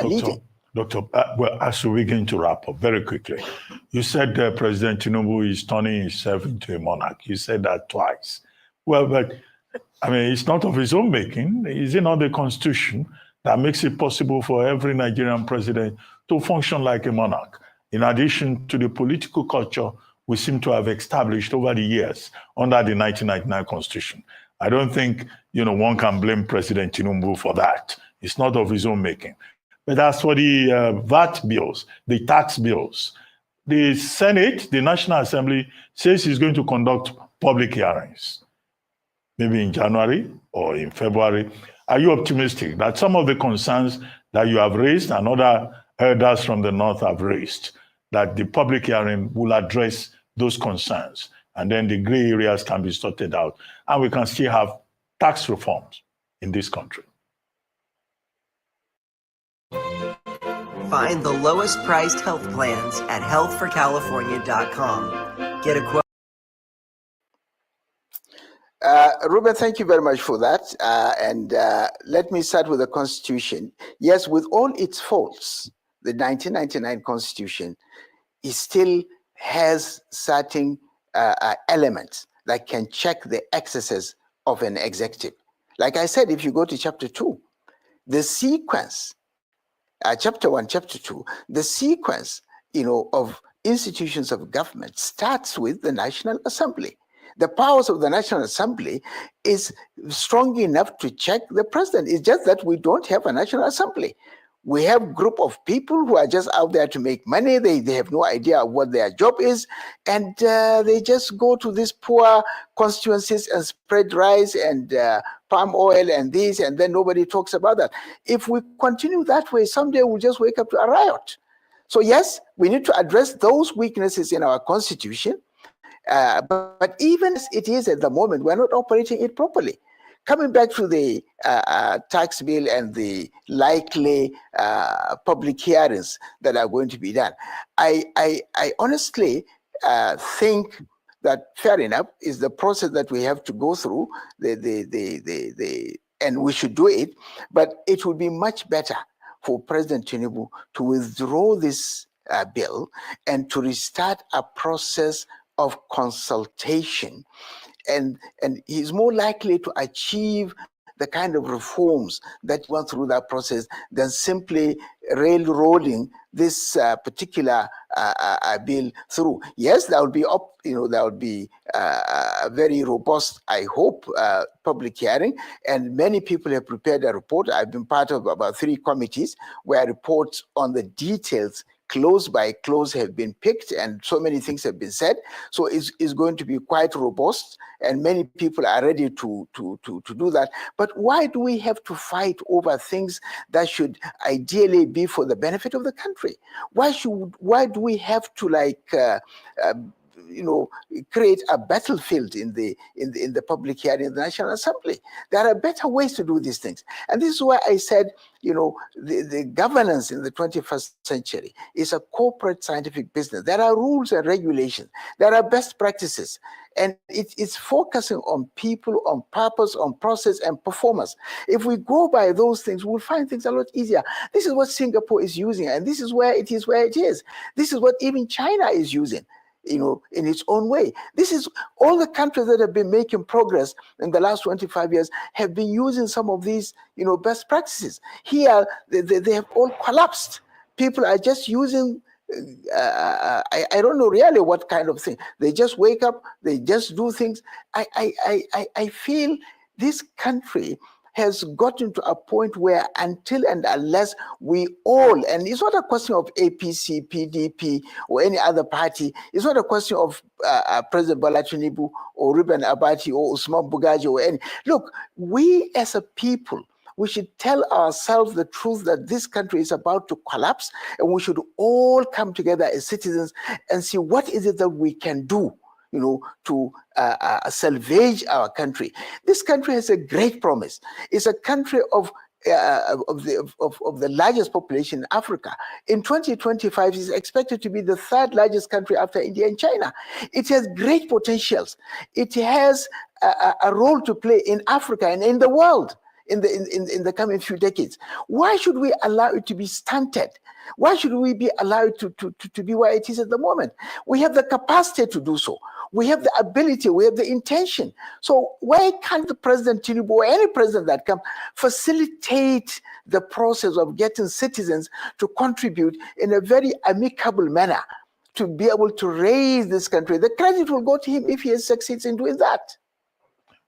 K: leading.
L: Doctor, well, as we begin to wrap up very quickly, you said President Tinubu is turning himself into a monarch. You said that twice. Well, but it's not of his own making. Is it not the Constitution that makes it possible for every Nigerian president to function like a monarch, in addition to the political culture we seem to have established over the years under the 1999 Constitution? I don't think, one can blame President Tinubu for that. It's not of his own making. But as for the VAT bills, the tax bills, the Senate, the National Assembly, says he's going to conduct public hearings, maybe in January or in February. Are you optimistic that some of the concerns that you have raised and other elders from the North have raised, that the public hearing will address those concerns and then the gray areas can be sorted out, and we can still have tax reforms in this country.
C: Find the lowest priced health plans at healthforcalifornia.com. Get a quote.
K: Ruben, thank you very much for that. Let me start with the Constitution. Yes, with all its faults, the 1999 Constitution, it still has certain elements that can check the excesses of an executive. Like I said, if you go to chapter 2, the sequence, chapter 1, chapter 2, the sequence, of institutions of government starts with the National Assembly. The powers of the National Assembly is strong enough to check the president. It's just that we don't have a National Assembly. We have a group of people who are just out there to make money. They have no idea what their job is. And they just go to these poor constituencies and spread rice and palm oil and this, and then nobody talks about that. If we continue that way, someday we'll just wake up to a riot. So yes, we need to address those weaknesses in our constitution. But even as it is at the moment, we're not operating it properly. Coming back to the tax bill and the likely public hearings that are going to be done, I honestly think that fair enough is the process that we have to go through, and we should do it, but it would be much better for President Tinubu to withdraw this bill and to restart a process of consultation, and he's more likely to achieve the kind of reforms that went through that process than simply railroading this particular bill through. Yes, that would be a very robust, I hope, public hearing, and many people have prepared a report. I've been part of about 3 committees where reports on the details close by close have been picked, and so many things have been said. So it's going to be quite robust, and many people are ready to do that. But why do we have to fight over things that should ideally be for the benefit of the country? Why do we have to create a battlefield in the public hearing in the National Assembly? There are better ways to do these things, and this is why I said, the governance in the 21st century is a corporate scientific business. There are rules and regulations. There are best practices, and it's focusing on people, on purpose, on process, and performance. If we go by those things, we'll find things a lot easier. This is what Singapore is using, and this is where it is where it is. This is what even China is using, in its own way. This is all the countries that have been making progress in the last 25 years have been using some of these, best practices. Here, they have all collapsed. People are just using, I don't know really what kind of thing. They just wake up, they just do things. I feel this country has gotten to a point where until and unless we all, and it's not a question of APC, PDP, or any other party, it's not a question of President Bola Tinubu or Ruben Abati or Usman Bugaj or any. Look, we as a people, we should tell ourselves the truth that this country is about to collapse, and we should all come together as citizens and see what is it that we can do, to salvage our country. This country has a great promise. It's a country of the largest population in Africa. In 2025, it's expected to be the 3rd largest country after India and China. It has great potentials. It has a role to play in Africa and in the world in the coming few decades. Why should we allow it to be stunted? Why should we be allowed to be where it is at the moment? We have the capacity to do so. We have the ability, we have the intention. So why can't the President Tinubu or any president that comes facilitate the process of getting citizens to contribute in a very amicable manner to be able to raise this country? The credit will go to him if he succeeds in doing that.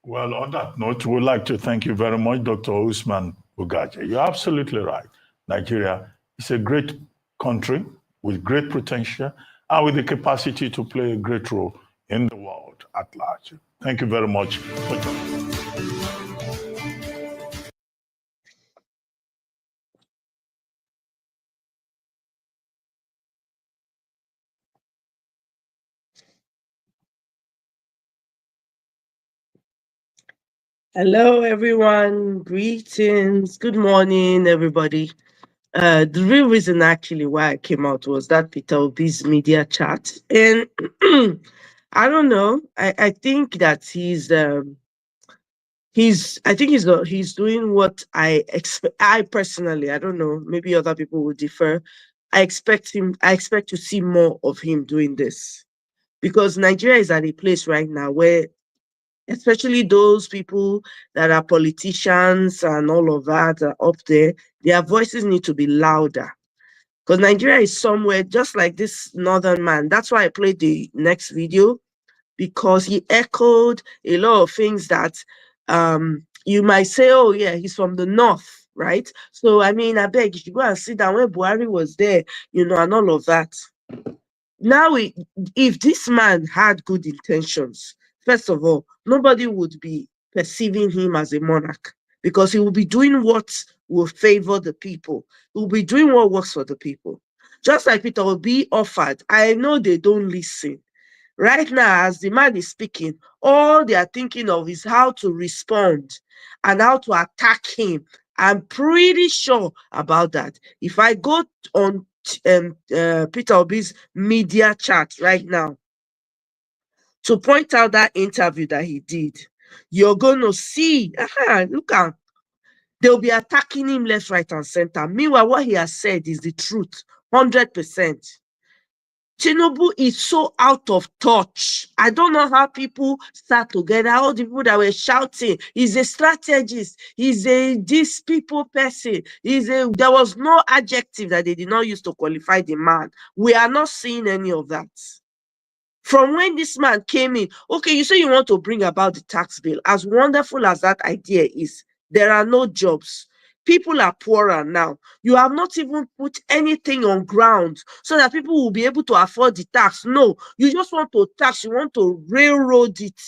L: Well, on that note, we'd like to thank you very much, Dr. Usman Bugaj. You're absolutely right. Nigeria is a great country with great potential and with the capacity to play a great role in the world at large. Thank you very much for joining us.
P: Hello, everyone. Greetings. Good morning, everybody. The real reason actually why I came out was that Peter Obi's media chat. And I don't know. I think that he's doing what I expect. I personally, I don't know, maybe other people will differ. I expect to see more of him doing this because Nigeria is at a place right now where especially those people that are politicians and all of that are up there, their voices need to be louder. Because Nigeria is somewhere just like this northern man. That's why I played the next video, because he echoed a lot of things that you might say, oh yeah, he's from the north, right? So I mean, I beg you should go and sit down where Buhari was there, and all of that. Now, if this man had good intentions, first of all, nobody would be perceiving him as a monarch because he will be doing what will favor the people. He will be doing what works for the people. Just like Peter Obi offered, I know they don't listen. Right now, as the man is speaking, all they are thinking of is how to respond and how to attack him. I'm pretty sure about that. If I go on Peter Obi's media chat right now to point out that interview that he did, you're going to see, look at, they'll be attacking him left, right, and center. Meanwhile, what he has said is the truth, 100%. Tinubu is so out of touch. I don't know how people sat together, all the people that were shouting. He's a strategist. He's a this people person. There was no adjective that they did not use to qualify the man. We are not seeing any of that. From when this man came in, okay, you say you want to bring about the tax bill. As wonderful as that idea is, there are no jobs. People are poorer now. You have not even put anything on ground so that people will be able to afford the tax. No, you just want to tax, you want to railroad it.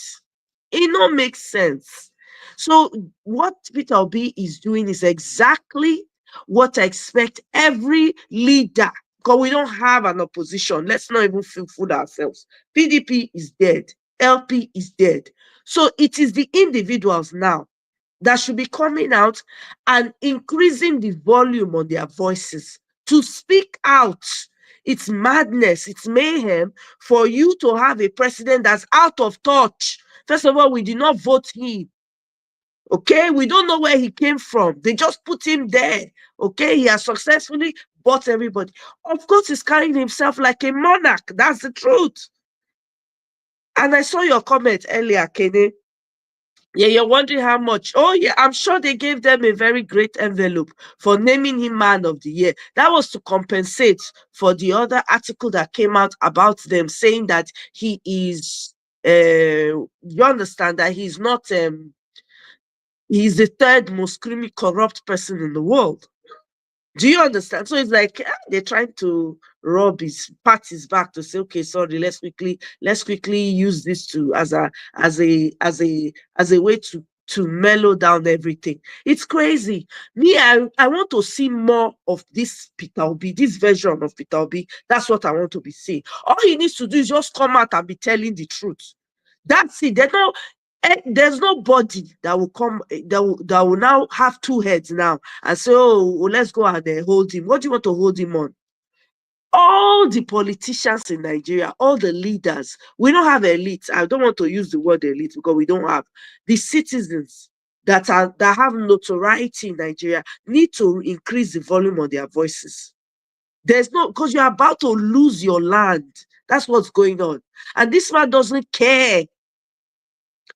P: It don't make sense. So what Peter Obi is doing is exactly what I expect every leader, because we don't have an opposition. Let's not even fool ourselves. PDP is dead. LP is dead. So it is the individuals now that should be coming out and increasing the volume on their voices to speak out. It's madness, it's mayhem for you to have a president that's out of touch. First of all, we did not vote him. Okay, we don't know where he came from. They just put him there. Okay, he has successfully bought everybody. Of course, he's carrying himself like a monarch. That's the truth. And I saw your comment earlier, Kenny. Yeah, you're wondering how much. Oh, yeah, I'm sure they gave them a very great envelope for naming him Man of the Year. That was to compensate for the other article that came out about them saying that he is, you understand, that he's not, he's the third most criminally corrupt person in the world. Do you understand? So it's like they're trying to rob pat his back to say, okay, sorry, let's quickly use this to as a way to mellow down everything. It's crazy. Me, I want to see more of this Peter Obi, this version of Peter Obi. That's what I want to be seeing. All he needs to do is just come out and be telling the truth. That's it. There's nobody that will come that will now have two heads now and say, oh, let's go out there, hold him. What do you want to hold him on? All the politicians in Nigeria, all the leaders, we don't have elites. I don't want to use the word elite because we don't have the citizens that have notoriety in Nigeria need to increase the volume of their voices. There's no, because you're about to lose your land. That's what's going on. And this man doesn't care.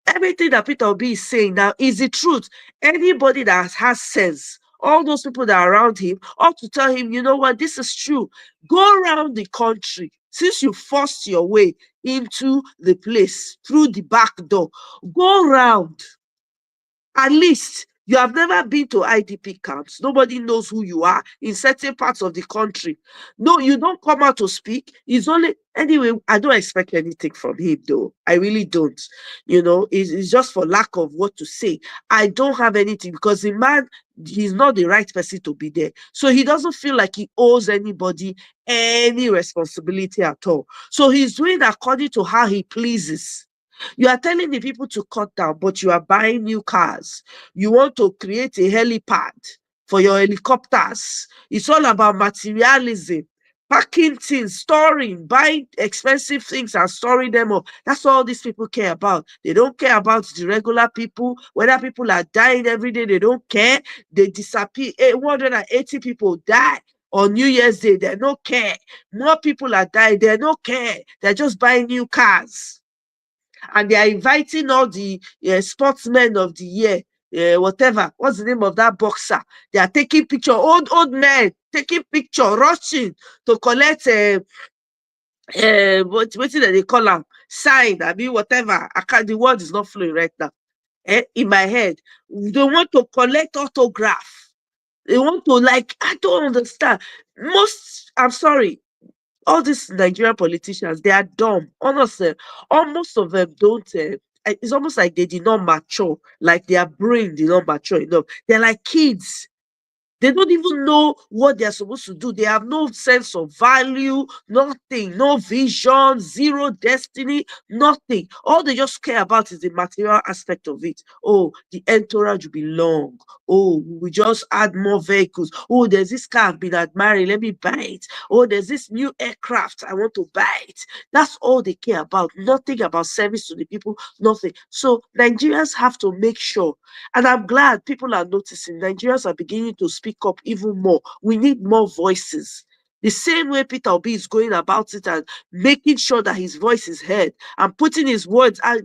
P: Everything that Peter Obi is saying now is the truth. Anybody that has sense, all those people that are around him, ought to tell him, you know what, this is true. Go around the country. Since you forced your way into the place through the back door, go around. At least you have never been to IDP camps. Nobody knows who you are in certain parts of the country. No, you don't come out to speak. It's only, anyway, I don't expect anything from him though. I really don't. It's just for lack of what to say. I don't have anything because the man, he's not the right person to be there. So he doesn't feel like he owes anybody any responsibility at all. So he's doing according to how he pleases. You are telling the people to cut down, but you are buying new cars. You want to create a helipad for your helicopters. It's all about materialism. Packing things, storing, buying expensive things and storing them up. That's all these people care about. They don't care about the regular people. Whether people are dying every day, they don't care. They disappear. 180 people die on New Year's Day. They don't care. More people are dying. They don't care. They're just buying new cars. And they are inviting all the sportsmen of the year. Whatever, what's the name of that boxer? They are taking picture, old men taking picture, rushing to collect what did they call them? Sign, I mean, whatever. The word is not flowing right now. In my head, they want to collect autograph. They want to, like, I don't understand. I'm sorry, all these Nigerian politicians, they are dumb. Honestly, almost of them don't. It's almost like they did not mature, like their brain did not mature enough. They're like kids. They don't even know what they're supposed to do. They have no sense of value, nothing, no vision, zero destiny, nothing. All they just care about is the material aspect of it. Oh, the entourage will be long. Oh, we just add more vehicles. Oh, there's this car I've been admiring. Let me buy it. Oh, there's this new aircraft. I want to buy it. That's all they care about. Nothing about service to the people, nothing. So Nigerians have to make sure, and I'm glad people are noticing, Nigerians are beginning to speak up even more. We need more voices. The same way Peter Obi is going about it and making sure that his voice is heard and putting his words. And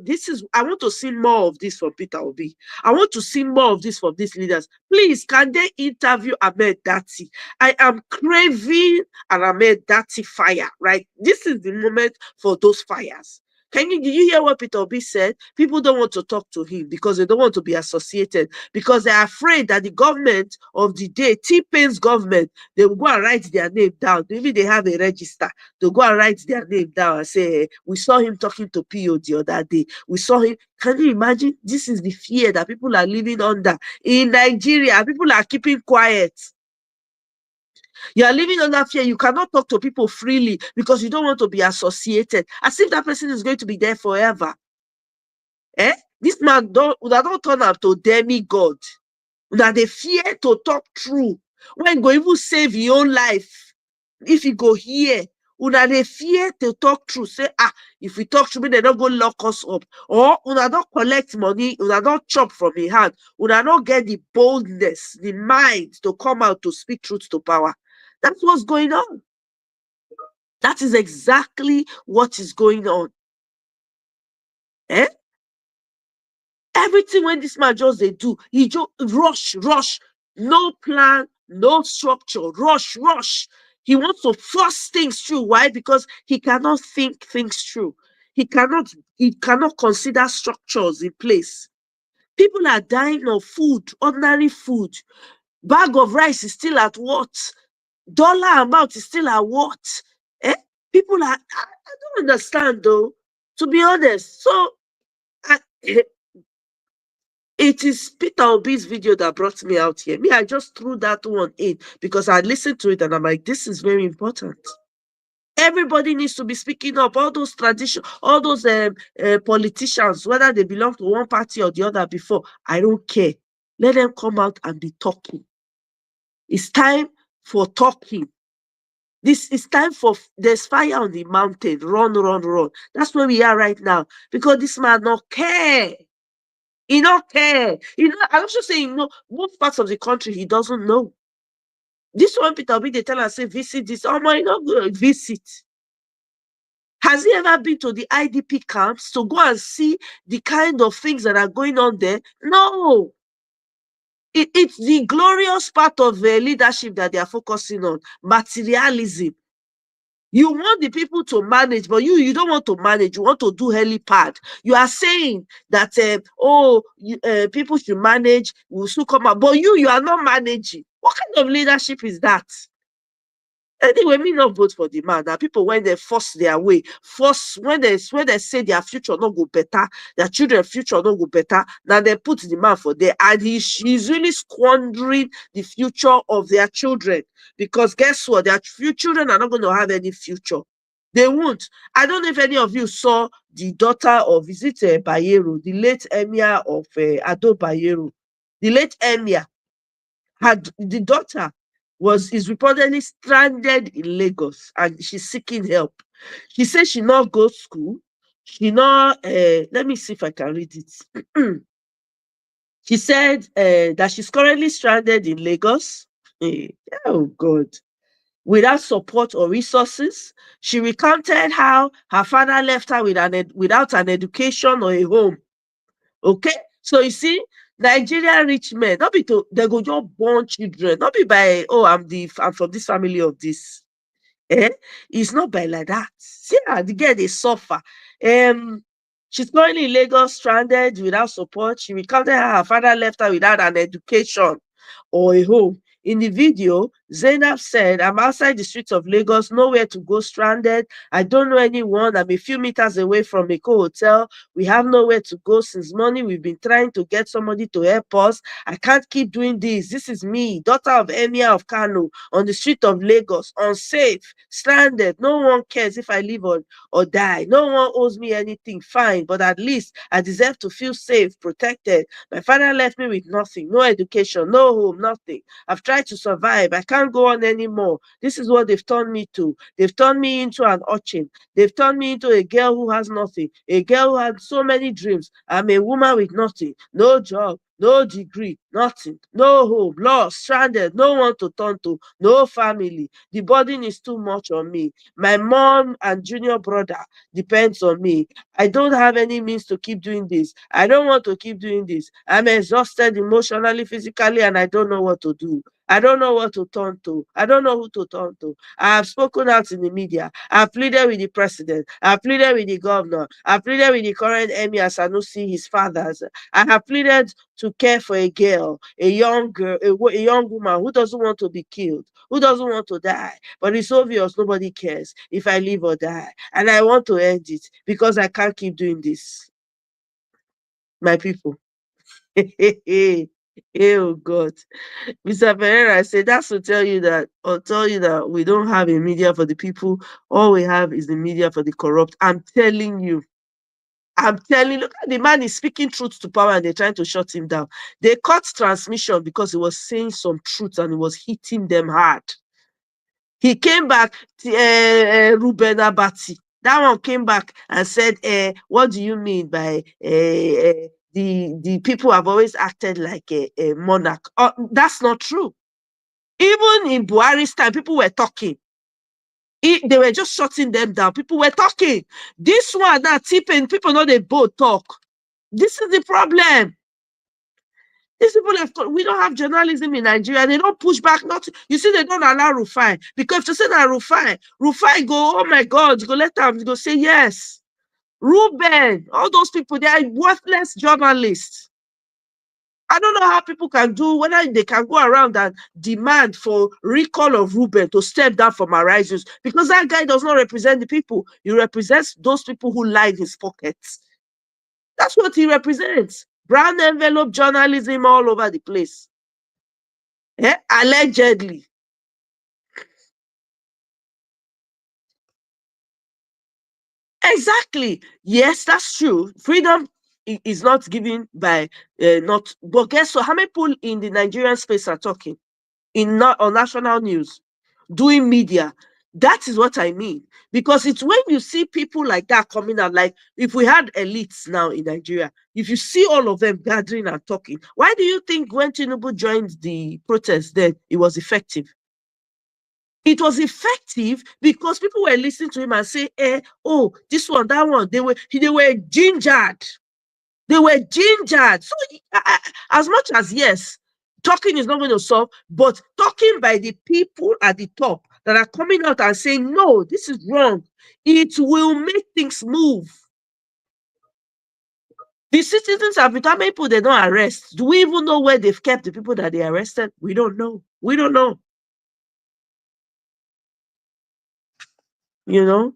P: I want to see more of this from Peter Obi. I want to see more of this from these leaders. Please, can they interview Ahmed Dati? I am craving an Ahmed Dati fire, right? This is the moment for those fires. Did you hear what Peter Obi said? People don't want to talk to him because they don't want to be associated, because they're afraid that the government of the day, T-Pain's government, they will go and write their name down. Maybe they have a register. They'll go and write their name down and say, hey, we saw him talking to PO the other day. We saw him. Can you imagine? This is the fear that people are living under. In Nigeria, people are keeping quiet. You are living under fear. You cannot talk to people freely because you don't want to be associated, as if that person is going to be there forever. This man don't turn up to demigod. That they fear to talk true. When go even save your own life, if you go here, una they fear to talk true. Say, if we talk true, they don't go lock us up. Or una don't collect money, una don't chop from your hand, una don't get the boldness, the mind to come out to speak truth to power. That's what's going on. That is exactly what is going on. Everything when this man just they do, he just rush, no plan, no structure, rush. He wants to force things through. Why? Because he cannot think things through. He cannot consider structures in place. People are dying of food, ordinary food. Bag of rice is still at what? Dollar amount is still at what? People are, I don't understand though, to be honest. So it is Peter Obi's video that brought me out here. I just threw that one in because I listened to it and I'm like, this is very important. Everybody needs to be speaking up. All those all those politicians, whether they belong to one party or the other before, I don't care. Let them come out and be talking. It's time for talking. This is time for, there's fire on the mountain. Run. That's where we are right now. Because this man don't care. He don't care. I'm also saying, most parts of the country he doesn't know. This one, Peter Obi, they tell us, say, visit this. Oh my, not go visit. Has he ever been to the IDP camps to go and see the kind of things that are going on there? No. It's the glorious part of leadership that they are focusing on, materialism. You want the people to manage, but you don't want to manage. You want to do helipad. You are saying that, people should manage, will soon come out. But you are not managing. What kind of leadership is that? Anyway, me not vote for the man. Now people, when they force their way, when they say their future not go better, their children's future not go better, now they put the man for there, and he's really squandering the future of their children. Because guess what? Their few children are not going to have any future. They won't. I don't know if any of you saw the daughter of, is it Bayero, the late emir of Ado Bayero. The late emir had, the daughter is reportedly stranded in Lagos and she's seeking help. She says she not go school. She not, let me see if I can read it. She said that she's currently stranded in Lagos. Oh God. Without support or resources. She recounted how her father left her without an education or a home. Okay? So you see, Nigerian rich men, not be to, they go just born children, not be by, oh, I'm from this family of this. It's not by like that. See how the girl, they suffer. She's currently in Lagos, stranded without support. She recounted how her father left her without an education or a home. In the video, Zainab said, I'm outside the streets of Lagos, nowhere to go, stranded. I don't know anyone. I'm a few meters away from a hotel. We have nowhere to go since morning. We've been trying to get somebody to help us. I can't keep doing this. This is me, daughter of Emir of Kano, on the street of Lagos, unsafe, stranded. No one cares if I live or die. No one owes me anything, fine, but at least I deserve to feel safe, protected. My father left me with nothing, no education, no home, nothing. I've tried to survive. I can't go on anymore. This is what they've turned me to. They've turned me into an urchin. They've turned me into a girl who has nothing, a girl who had so many dreams. I'm a woman with nothing, no job, no degree, nothing, no home, lost, stranded, no one to turn to, no family. The burden is too much on me. My mom and junior brother depends on me. I don't have any means to keep doing this. I don't want to keep doing this. I'm exhausted emotionally, physically, and I don't know what to do. I don't know what to turn to. I don't know who to turn to. I have spoken out in the media. I have pleaded with the president. I have pleaded with the governor. I have pleaded with the current Emir Sanusi, his fathers. I have pleaded to care for a girl, a young girl, a young woman who doesn't want to be killed, who doesn't want to die. But it's obvious nobody cares if I live or die. And I want to end it because I can't keep doing this. My people. Oh God. Mr. Pereira said that's to tell you that, or tell you that we don't have a media for the people. All we have is the media for the corrupt. I'm telling you. Look at the man is speaking truth to power and they're trying to shut him down. They cut transmission because he was saying some truth and he was hitting them hard. He came back, Ruben Abati. That one came back and said, what do you mean by the people have always acted like a monarch? That's not true. Even in Buhari's time, people were talking. They were just shutting them down. People were talking. This one, that tipping, people know they both talk. This is the problem. These people we don't have journalism in Nigeria. They don't push back. You see, they don't allow Rufai. Because to say that Rufai go, oh my God, go let them go say yes. Ruben, all those people, they are worthless journalists. I don't know how people can do, whether they can go around and demand for recall of Ruben to step down from Arise, because that guy does not represent the people. He represents those people who lie in his pockets. That's what he represents. Brown envelope journalism all over the place. Allegedly. Exactly. Yes, that's true. Freedom is not given by not. But guess what? How many people in the Nigerian space are talking on national news, doing media? That is what I mean. Because it's when you see people like that coming out, like if we had elites now in Nigeria, if you see all of them gathering and talking, why do you think when Tinubu joined the protest then it was effective? It was effective because people were listening to him and say, oh, this one, that one. They were gingered. They were gingered. So as much as, yes, talking is not going to solve, but talking by the people at the top that are coming out and saying, no, this is wrong, it will make things move. The citizens have become people they don't arrest. Do we even know where they've kept the people that they arrested? We don't know. We don't know. You know?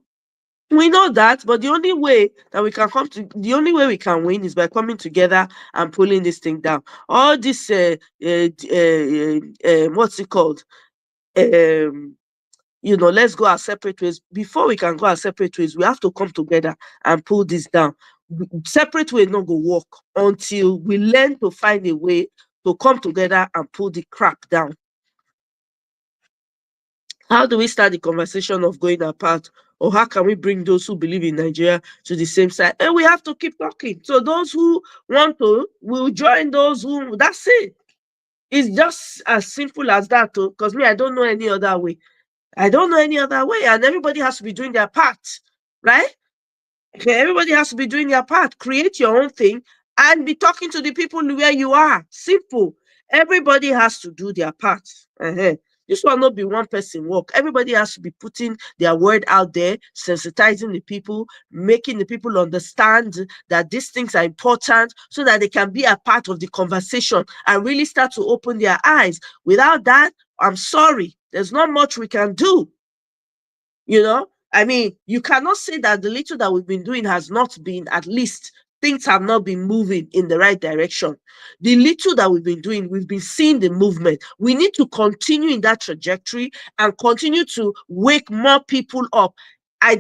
P: We know that, but the only way that we can the only way we can win is by coming together and pulling this thing down. All this, what's it called? you know, let's go our separate ways. Before we can go our separate ways, we have to come together and pull this down. Separate way not go work until we learn to find a way to come together and pull the crap down. How do we start the conversation of going apart? Or how can we bring those who believe in Nigeria to the same side? And we have to keep talking. So those who want to will join those who, that's it. It's just as simple as that, because me, I don't know any other way. I don't know any other way. And everybody has to be doing their part, right? Okay, everybody has to be doing their part. Create your own thing and be talking to the people where you are. Simple. Everybody has to do their part. This will not be one person work. Everybody has to be putting their word out there, sensitizing the people, making the people understand that these things are important so that they can be a part of the conversation and really start to open their eyes. Without that, I'm sorry, there's not much we can do. You know, I mean, you cannot say that the little that we've been doing has not been, at least things have not been moving in the right direction. The little that we've been doing, we've been seeing the movement. We need to continue in that trajectory and continue to wake more people up. A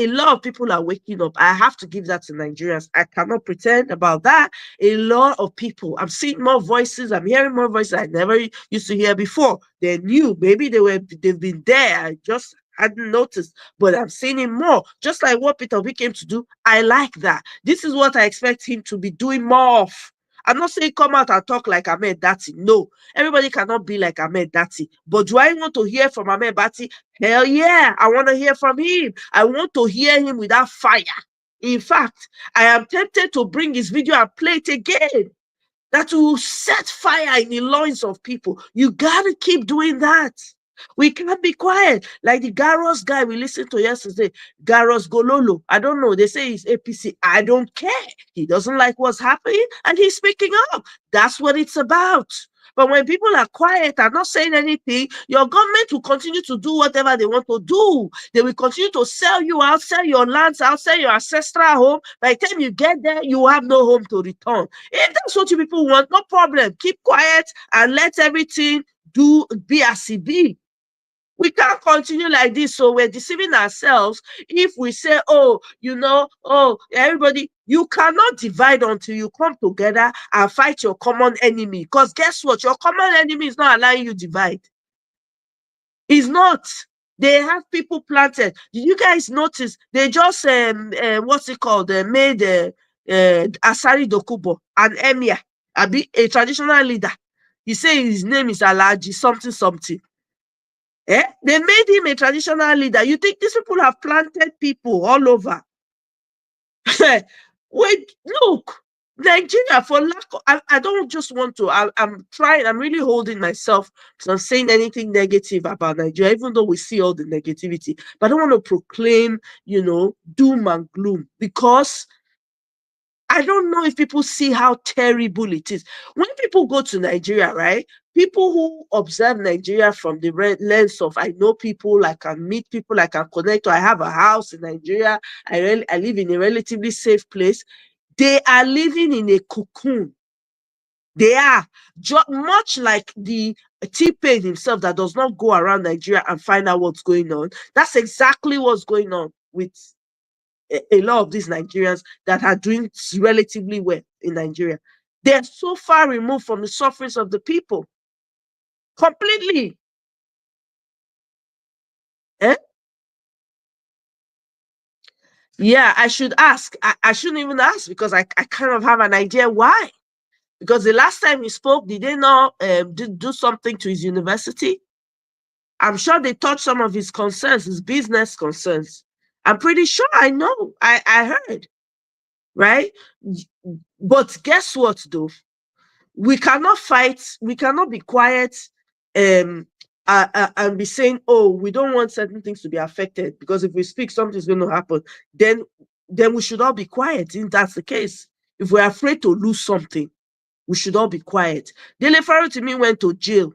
P: lot of people are waking up. I have to give that to Nigerians. I cannot pretend about that. A lot of people, I'm seeing more voices. I'm hearing more voices I never used to hear before. They're new. Maybe they've been there. I just hadn't noticed, but I'm seeing him more. Just like what Peter Obi came to do. I like that. This is what I expect him to be doing more of. I'm not saying come out and talk like Ahmed Dati. No, everybody cannot be like Ahmed Dati. But do I want to hear from Ahmed Dati? Hell yeah, I want to hear from him. I want to hear him without fire. In fact, I am tempted to bring his video and play it again. That will set fire in the loins of people. You gotta keep doing that. We can't be quiet. Like the Garros guy we listened to yesterday, Garros Gololo. I don't know. They say he's APC. I don't care. He doesn't like what's happening and he's speaking up. That's what it's about. But when people are quiet and not saying anything, your government will continue to do whatever they want to do. They will continue to sell you out, sell your lands out, sell your ancestral home. By the time you get there, you have no home to return. If that's what you people want, no problem. Keep quiet and let everything be as it be. We can't continue like this. So we're deceiving ourselves if we say, oh, you know, oh, everybody, you cannot divide until you come together and fight your common enemy. Because guess what? Your common enemy is not allowing you divide. It's not. They have people planted. Did you guys notice? They just, what's it called? They made Asari Dokubo, an emir, a traditional leader. He said his name is Alaji, something, something. They made him a traditional leader. You think these people have planted people all over? Wait, look, Nigeria, for lack of, I don't just want to, I'm trying, I'm really holding myself from saying anything negative about Nigeria, even though we see all the negativity. But I don't want to proclaim, you know, doom and gloom, because I don't know if people see how terrible it is. When people go to Nigeria, right? People who observe Nigeria from the lens of, I know people, I can meet people, I can connect to, I have a house in Nigeria, I live in a relatively safe place. They are living in a cocoon. They are much like the T-Pain himself that does not go around Nigeria and find out what's going on. That's exactly what's going on with a lot of these Nigerians that are doing relatively well in Nigeria. They're so far removed from the sufferings of the people. Completely. Yeah, I should ask. I shouldn't even ask because I kind of have an idea why. Because the last time he spoke, did they not do something to his university? I'm sure they touched some of his concerns, his business concerns. I'm pretty sure I know. I heard. Right? But guess what, though? We cannot fight. We cannot be quiet and be saying, oh, we don't want certain things to be affected, because if we speak, something's going to happen. Then we should all be quiet. If that's the case, if we're afraid to lose something, we should all be quiet. Dele Farrow to me went to jail.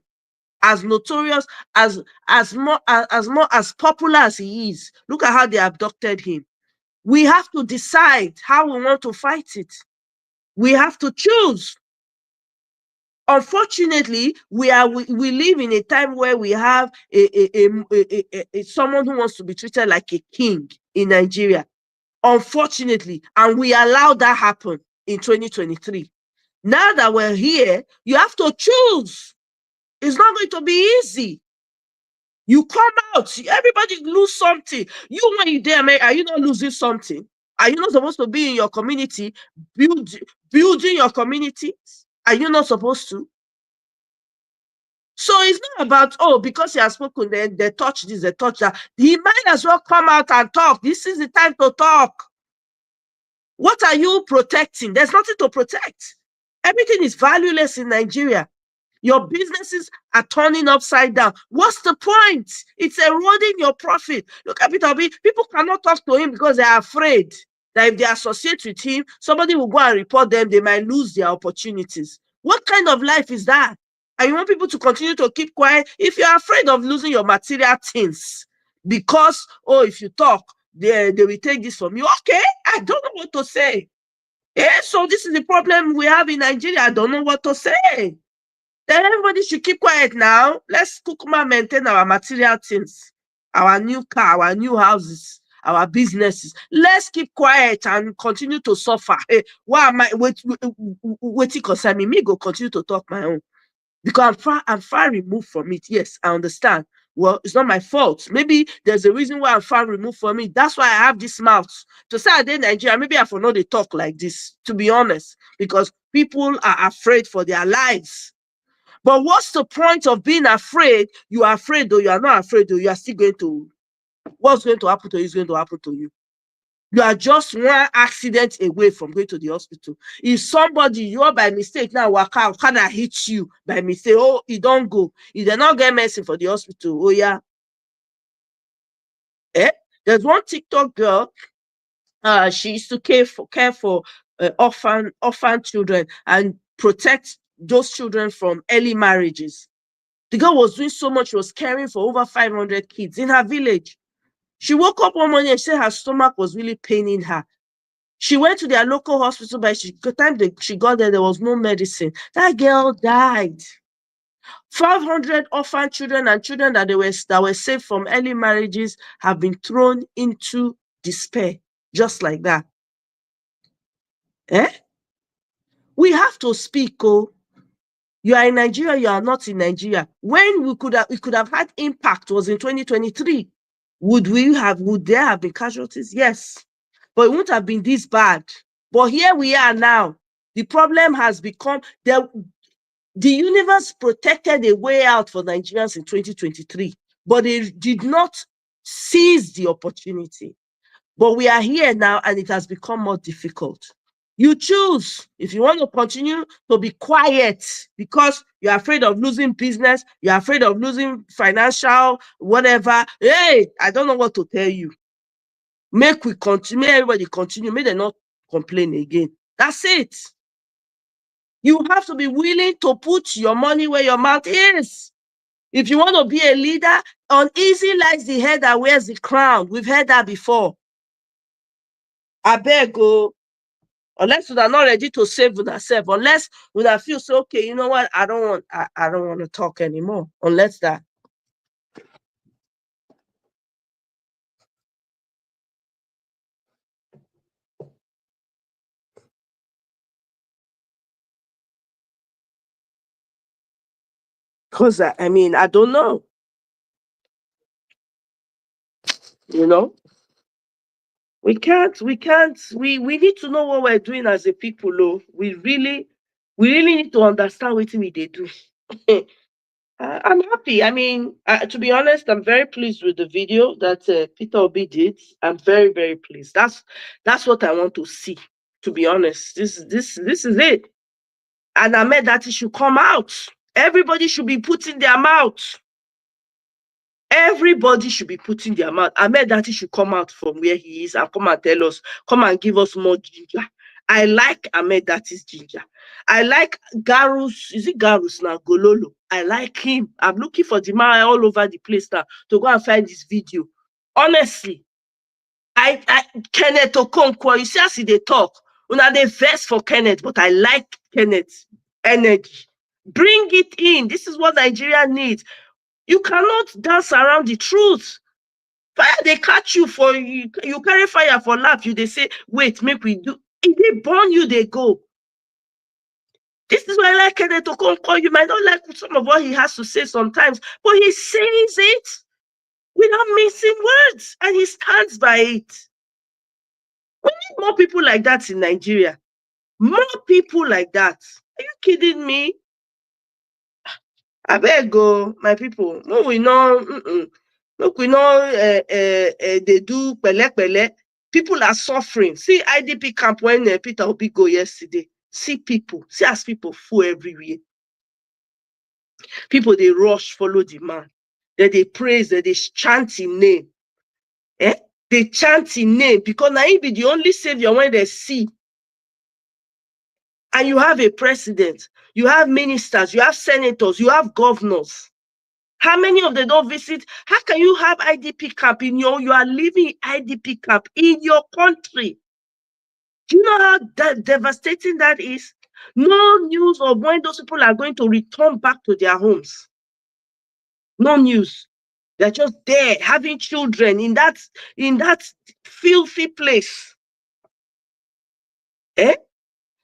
P: As notorious, as popular as he is, look at how they abducted him. We have to decide how we want to fight it. We have to choose. Unfortunately, we live in a time where we have someone who wants to be treated like a king in Nigeria. Unfortunately, and we allowed that happen in 2023. Now that we're here, you have to choose. It's not going to be easy. You come out, everybody lose something. You, when you're there, are you not losing something? Are you not supposed to be in your community, building your community? Are you not supposed to? So it's not about, oh, because he has spoken, they touch this, they touch that. He might as well come out and talk. This is the time to talk. What are you protecting? There's nothing to protect. Everything is valueless in Nigeria. Your businesses are turning upside down. What's the point? It's eroding your profit. Look at Peter Obi. People cannot talk to him because they are afraid that if they associate with him, somebody will go and report them. They might lose their opportunities. What kind of life is that? And you want people to continue to keep quiet? If you're afraid of losing your material things because, oh, if you talk, they will take this from you. Okay, I don't know what to say. Yeah, so this is the problem we have in Nigeria. I don't know what to say. Then everybody should keep quiet now. Let's maintain our material things, our new car, our new houses, our businesses. Let's keep quiet and continue to suffer. Hey, why am I waiting concern me? Me go continue to talk my own. Because I'm far removed from it. Yes, I understand. Well, it's not my fault. Maybe there's a reason why I'm far removed from it. That's why I have this mouth. To say I did Nigeria, maybe I for know they talk like this, to be honest. Because people are afraid for their lives. But what's the point of being afraid? You are afraid, though you are not afraid, though you are still going to, what's going to happen to you is going to happen to you. You are just one accident away from going to the hospital. If somebody, you are by mistake now, kind of hit you by mistake, oh, you don't go. You did not get medicine for the hospital. Oh, yeah. There's one TikTok girl, she used to care for orphan children and protect those children from early marriages. The girl was doing so much, she was caring for over 500 kids in her village. She woke up one morning and said her stomach was really paining her. She went to their local hospital, but the time she got there was no medicine. That girl died. 500 orphan children and children that were saved from early marriages have been thrown into despair, just like that. We have to speak, oh. You are in Nigeria, you are not in Nigeria. When we could have had impact was in 2023. Would there have been casualties? Yes. But it wouldn't have been this bad. But here we are now. The problem has become the universe protected a way out for Nigerians in 2023, but they did not seize the opportunity. But we are here now and it has become more difficult. You choose if you want to continue to be quiet because you're afraid of losing business, you're afraid of losing financial, whatever. Hey, I don't know what to tell you. Make we continue, make everybody continue, make them not complain again. That's it. You have to be willing to put your money where your mouth is. If you want to be a leader, uneasy lies the head that wears the crown. We've heard that before. I beg you. Unless we are not ready to save ourselves, unless we feel so, okay, you know what, I don't want to talk anymore. Unless that. Because I mean, I don't know. You know? We need to know what we're doing as a people, though. We really need to understand what we do. I'm happy. I mean, to be honest, I'm very pleased with the video that Peter Obi did. I'm very, very pleased. That's what I want to see. To be honest, this is it. And Ahmed, that it should come out. Everybody should be putting their mouth. Everybody should be putting their mouth. Ahmed, that it should come out from where he is and come and tell us, come and give us more ginger. I like Ahmed, that is ginger. I like Garus. Is it Garus now? Gololo. I like him. I'm looking for the man all over the place now to go and find this video. Honestly, I Kenneth Okonkwo, you see as they talk. Una they vex for Kenneth, but I like Kenneth's energy. Bring it in. This is what Nigeria needs. You cannot dance around the truth. Fire, they catch you for you carry fire for laugh. They say, wait, make we do. If they burn you, they go. This is why I like Kenneth to call. You might not like some of what he has to say sometimes, but he says it without missing words, and he stands by it. We need more people like that in Nigeria. More people like that. Are you kidding me? I beg go, my people. No, we know. Look, we know they do pele. People are suffering. See IDP camp when Peter Obi go yesterday. See people. See as people full everywhere. People, they rush, follow the man. They praise, they chant his name. They chant his name because now he be the only savior when they see. And you have a president, you have ministers, you have senators, you have governors. How many of them don't visit? How can you have IDP camp you are living IDP camp in your country? Do you know how devastating that is? No news of when those people are going to return back to their homes. No news. They're just there having children in that filthy place.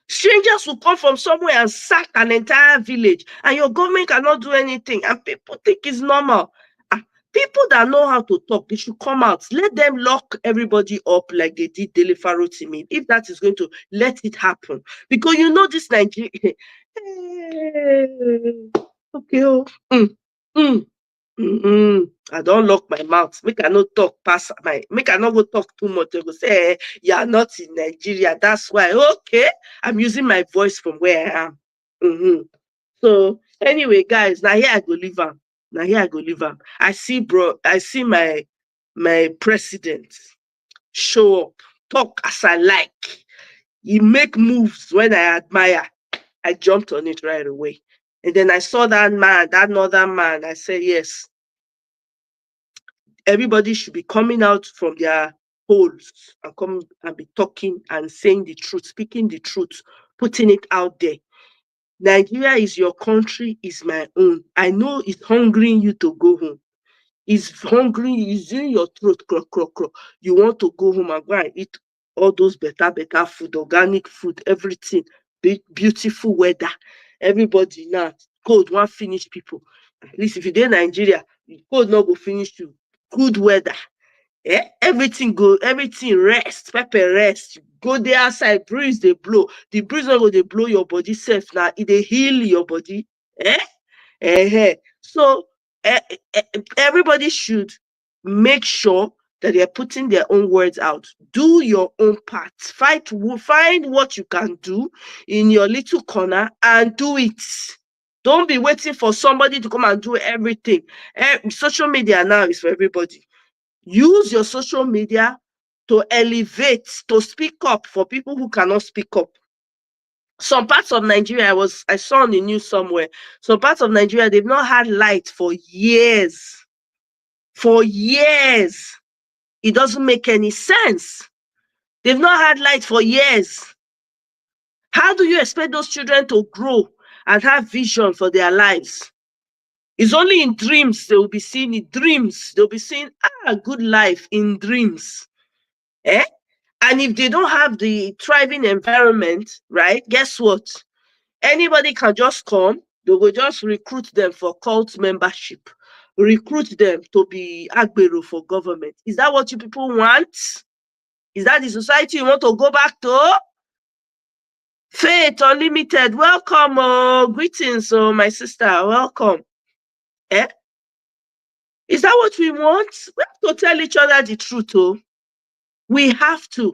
P: Strangers will come from somewhere and sack an entire village, and your government cannot do anything, and people think it's normal. People that know how to talk, they should come out. Let them lock everybody up like they did Dele Farotimi, if that is going to let it happen. Because you know this Nigeria. Okay. I don't lock my mouth. Make I not talk past make I not go talk too much. They go say, hey, you are not in Nigeria. That's why. Okay, I'm using my voice from where I am. So anyway, guys, now here I go leave am. I see my president show up, talk as I like. He make moves when I admire. I jumped on it right away. And then I saw that northern man. I said, yes, everybody should be coming out from their holes and come and be talking and saying the truth, speaking the truth, putting it out there. Nigeria is your country, is my own. I know it's hungering you to go home. It's hungry, it's in your throat, croak. You want to go home and go and eat all those better food, organic food, everything, beautiful weather. Everybody now, cold won't finish people. At least if you're in Nigeria, cold not go finish you. Good weather. Everything rest, pepper rest. You go there outside, breeze they blow. The breeze not go they blow your body safe now. It heal your body. So everybody should make sure that they're putting their own words out. Do your own part. Find what you can do in your little corner and do it. Don't be waiting for somebody to come and do everything. Social media now is for everybody. Use your social media to elevate, to speak up for people who cannot speak up. Some parts of Nigeria, I saw on the news somewhere, some parts of Nigeria, they've not had light for years. For years. It doesn't make any sense. They've not had light for years. How do you expect those children to grow and have vision for their lives? It's only in dreams they will be seeing it. Dreams. They'll be seeing a good life in dreams. And if they don't have the thriving environment, right, guess what? Anybody can just come. They will just recruit them for cult membership. Recruit them to be agbero for government. Is that what you people want? Is that the society you want to go back to? Faith Unlimited, welcome. Greetings, my sister. Welcome. Is that what we want? We have to tell each other the truth. We have to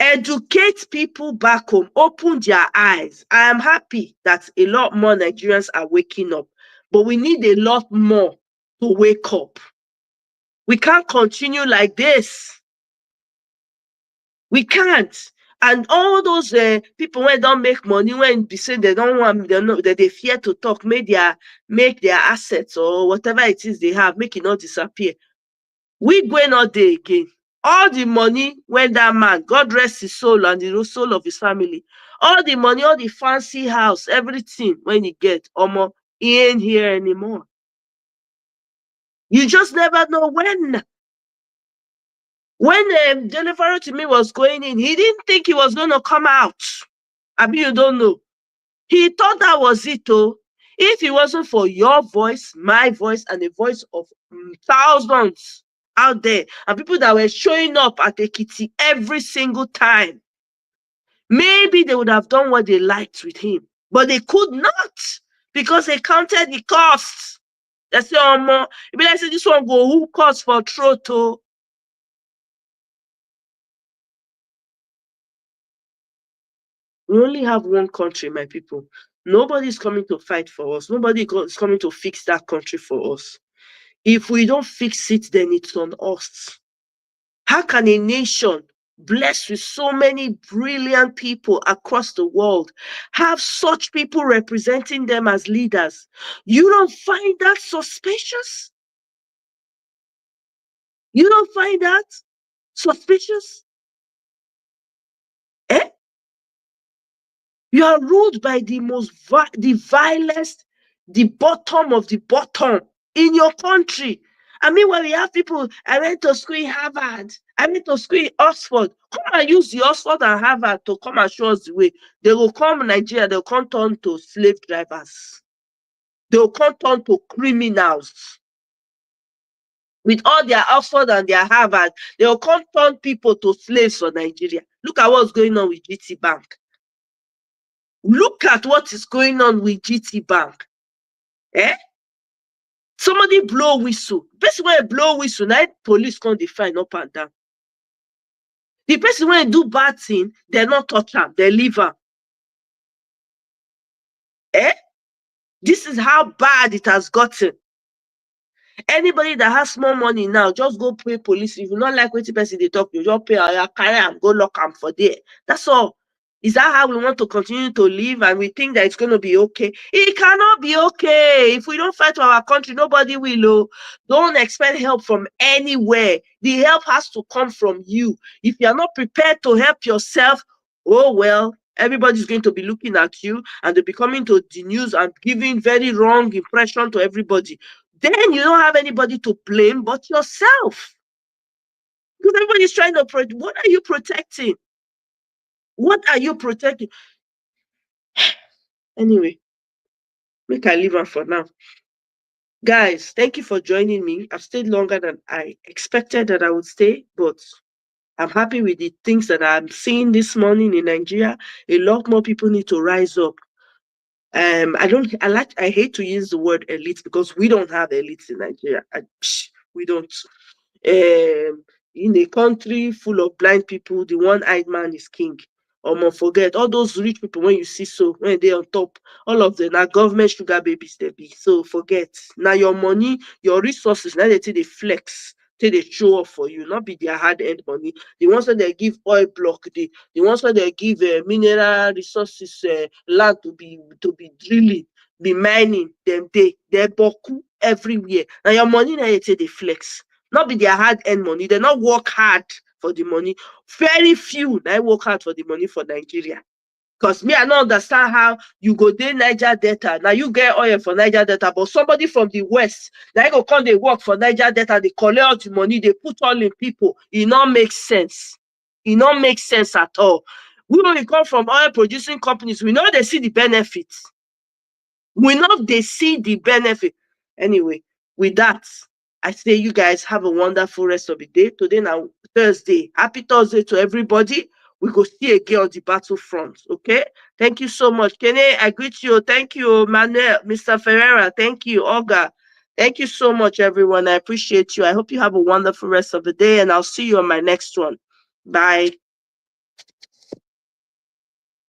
P: educate people back home, open their eyes. I am happy that a lot more Nigerians are waking up, but we need a lot more to wake up. We can't continue like this. We can't. And all those people when don't make money, when they say they don't want, they fear to talk, make their assets or whatever it is they have, make it not disappear. We going out there again. All the money when that man, God rest his soul and the soul of his family, All the money, all the fancy house, everything when you get, he ain't here anymore. You just never know when. When Jennifer to me was going in, he didn't think he was going to come out. I mean, you don't know. He thought that was it, though. If it wasn't for your voice, my voice, and the voice of thousands out there, and people that were showing up at Ekiti every single time, maybe they would have done what they liked with him. But they could not, because they counted the costs. They say, if I say this one go, who costs for throat? We only have one country, my people. Nobody is coming to fight for us. Nobody is coming to fix that country for us. If we don't fix it, then it's on us. How can a nation blessed with so many brilliant people across the world have such people representing them as leaders? You don't find that suspicious? You don't find that suspicious? Eh? You are ruled by the the vilest, the bottom of the bottom in your country. I mean, when we have people, I went to school in Harvard, I went to school in Oxford. Come and use the Oxford and Harvard to come and show us the way. They will come to Nigeria, they'll come turn to slave drivers. They'll come turn to criminals. With all their Oxford and their Harvard, they'll come turn people to slaves for Nigeria. Look at what's going on with GT Bank. Look at what is going on with GT Bank. Eh? Somebody blow whistle. The person when blow whistle, now police can't define up and down. The person when do bad thing, they're not touch them, they leave them. Eh? This is how bad it has gotten. Anybody that has more money now, just go pay police. If you not like what the person they talk, you just pay your carry and go lock them for there. That's all. Is that how we want to continue to live and we think that it's going to be okay? It cannot be okay. If we don't fight for our country, nobody will. Don't expect help from anywhere. The help has to come from you. If you are not prepared to help yourself, oh well, everybody's going to be looking at you and they'll be coming to the news and giving very wrong impression to everybody. Then you don't have anybody to blame but yourself. Because everybody's trying to protect. What are you protecting? What are you protecting? Anyway, make I leave her for now. Guys, thank you for joining me. I've stayed longer than I expected that I would stay, but I'm happy with the things that I'm seeing this morning in Nigeria. A lot more people need to rise up. I hate to use the word elite because we don't have elites in Nigeria. We don't. In a country full of blind people, the one-eyed man is king. Forget all those rich people when you see so when they're on top, all of them are government sugar babies they be. So forget. Now your money, your resources, now they take the flex, take the show off for you, not be their hard-earned money. The ones that they give oil block, the ones that they give mineral resources, land to be drilling, be mining, them they boku everywhere. Now your money now they take the flex. Not be their hard-earned money. They not work hard for the money. Very few now work hard for the money for Nigeria. Because me, I don't understand how you go there Niger Delta. Now you get oil for Niger Delta, but somebody from the West, now go come they work for Niger Delta, they collect all the money, they put all in people. It not makes sense. It not makes sense at all. We when we come from oil producing companies, we know they see the benefits. We know they see the benefit. Anyway, with that, I say you guys have a wonderful rest of the day. Today now Thursday. Happy Thursday to everybody. We go see again on the battlefront. Okay. Thank you so much. Kene, I greet you. Thank you, Manuel, Mr. Ferreira. Thank you, Olga. Thank you so much, everyone. I appreciate you. I hope you have a wonderful rest of the day, and I'll see you on my next one. Bye.